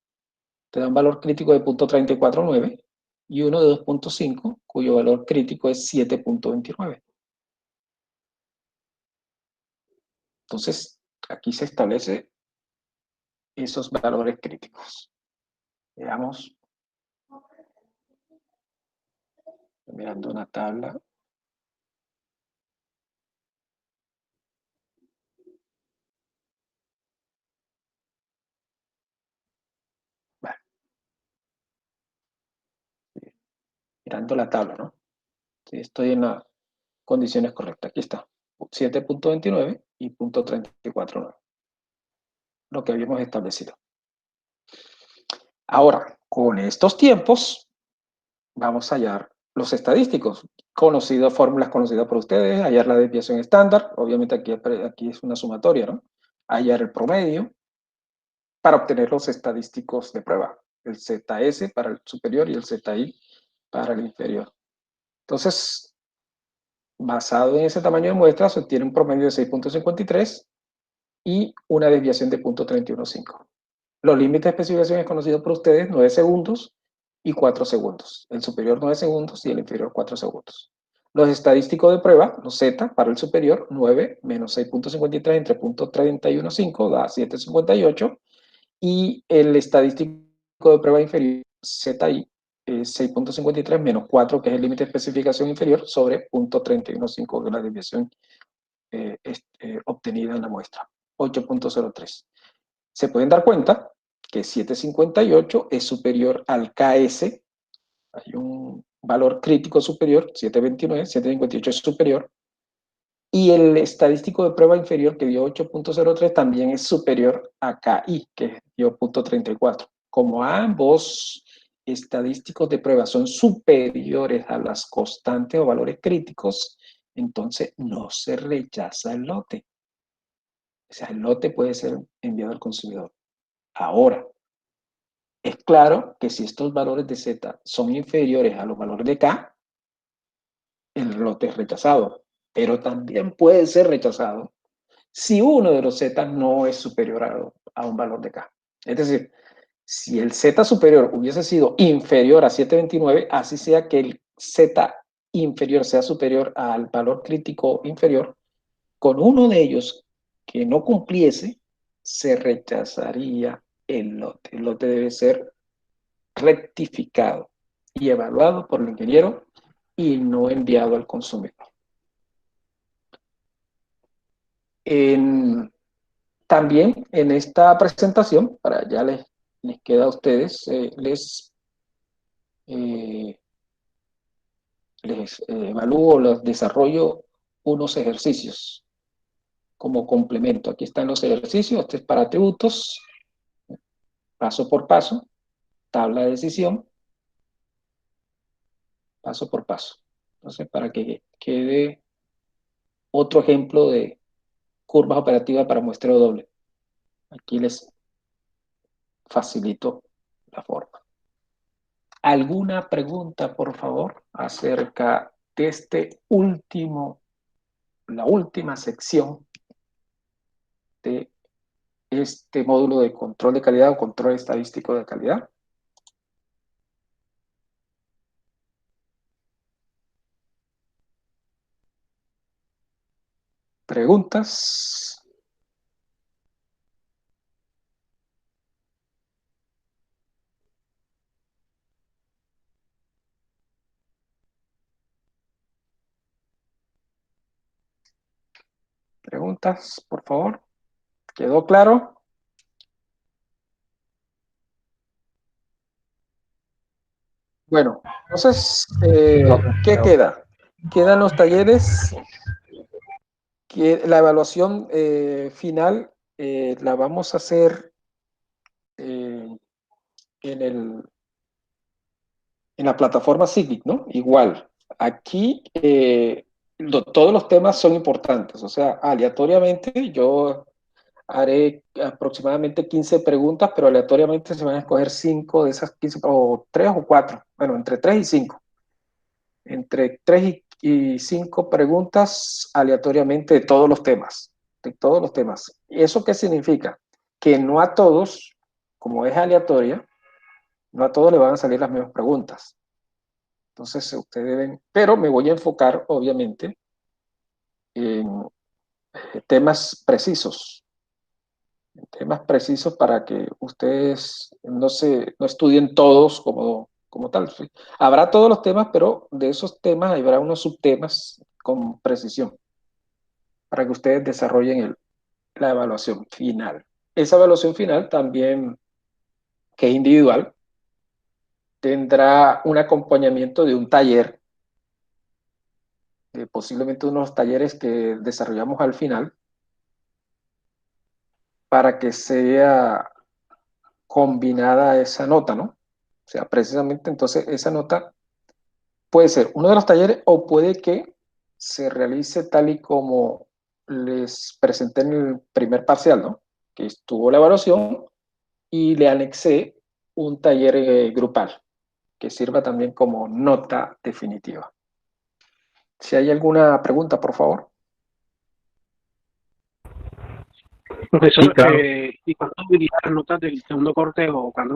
te da un valor crítico de 0,349, y uno de 2,5, cuyo valor crítico es 7,29. Entonces, aquí se establece esos valores críticos. Veamos, mirando una tabla. Vale, mirando la tabla, ¿no? Sí, estoy en las condiciones correctas. Aquí está, 7,29 y 0,349, lo que habíamos establecido. Ahora, con estos tiempos, vamos a hallar los estadísticos, fórmulas conocidas por ustedes, hallar la desviación estándar, obviamente aquí es una sumatoria, ¿no? Hallar el promedio para obtener los estadísticos de prueba, el ZS para el superior y el ZI para el inferior. Entonces, basado en ese tamaño de muestra, se obtiene un promedio de 6,53 y una desviación de 0,315. Los límites de especificación es conocido por ustedes, 9 segundos y 4 segundos. El superior 9 segundos y el inferior 4 segundos. Los estadísticos de prueba, los Z para el superior, 9 menos 6,53 entre 0,315 da 7,58. Y el estadístico de prueba inferior, ZI, es 6,53 menos 4, que es el límite de especificación inferior, sobre 0,315, que es la desviación obtenida en la muestra, 8,03. Se pueden dar cuenta que 7,58 es superior al KS, hay un valor crítico superior, 7,29, 7,58 es superior, y el estadístico de prueba inferior, que dio 8,03, también es superior a KI, que dio 0,34. Como ambos estadísticos de prueba son superiores a las constantes o valores críticos, entonces no se rechaza el lote. O sea, el lote puede ser enviado al consumidor. Ahora, es claro que si estos valores de Z son inferiores a los valores de K, el lote es rechazado, pero también puede ser rechazado si uno de los Z no es superior a un valor de K. Es decir, si el Z superior hubiese sido inferior a 7,29, así sea que Z inferior sea superior al valor crítico inferior, con uno de ellos que no cumpliese, se rechazaría el lote. El lote debe ser rectificado y evaluado por el ingeniero y no enviado al consumidor. También en esta presentación, para ya les queda a ustedes, eh, les evalúo, les desarrollo unos ejercicios como complemento. Aquí están los ejercicios, este es para tributos, paso por paso, tabla de decisión, paso por paso. Entonces, para que quede otro ejemplo de curvas operativas para muestreo doble. Aquí les facilito la forma. ¿Alguna pregunta, por favor, acerca de la última sección de este módulo de control de calidad o control estadístico de calidad? ¿Preguntas? ¿Preguntas, por favor? ¿Quedó claro? Bueno, entonces, ¿qué queda? Quedan los talleres, que la evaluación final la vamos a hacer en en la plataforma Civit, ¿no? Igual. Aquí todos los temas son importantes, o sea, aleatoriamente yo haré aproximadamente 15 preguntas, pero aleatoriamente se van a escoger 5 de esas 15, o 3 o 4, bueno, entre 3 y 5. Entre 3 y 5 preguntas aleatoriamente de todos los temas, de todos los temas. ¿Y eso qué significa? Que no a todos, como es aleatoria, no a todos le van a salir las mismas preguntas. Entonces, ustedes deben, pero me voy a enfocar, obviamente, en temas precisos para que ustedes no estudien todos como tal. ¿Sí? Habrá todos los temas, pero de esos temas habrá unos subtemas con precisión para que ustedes desarrollen la evaluación final. Esa evaluación final también, que es individual, tendrá un acompañamiento de un taller, posiblemente unos talleres que desarrollamos al final, para que sea combinada esa nota, ¿no? O sea, precisamente entonces esa nota puede ser uno de los talleres o puede que se realice tal y como les presenté en el primer parcial, ¿no? Que estuvo la evaluación y le anexé un taller grupal que sirva también como nota definitiva. Si hay alguna pregunta, por favor. Profesor, Sí, claro. ¿y cuándo diría las notas del segundo corte o cuándo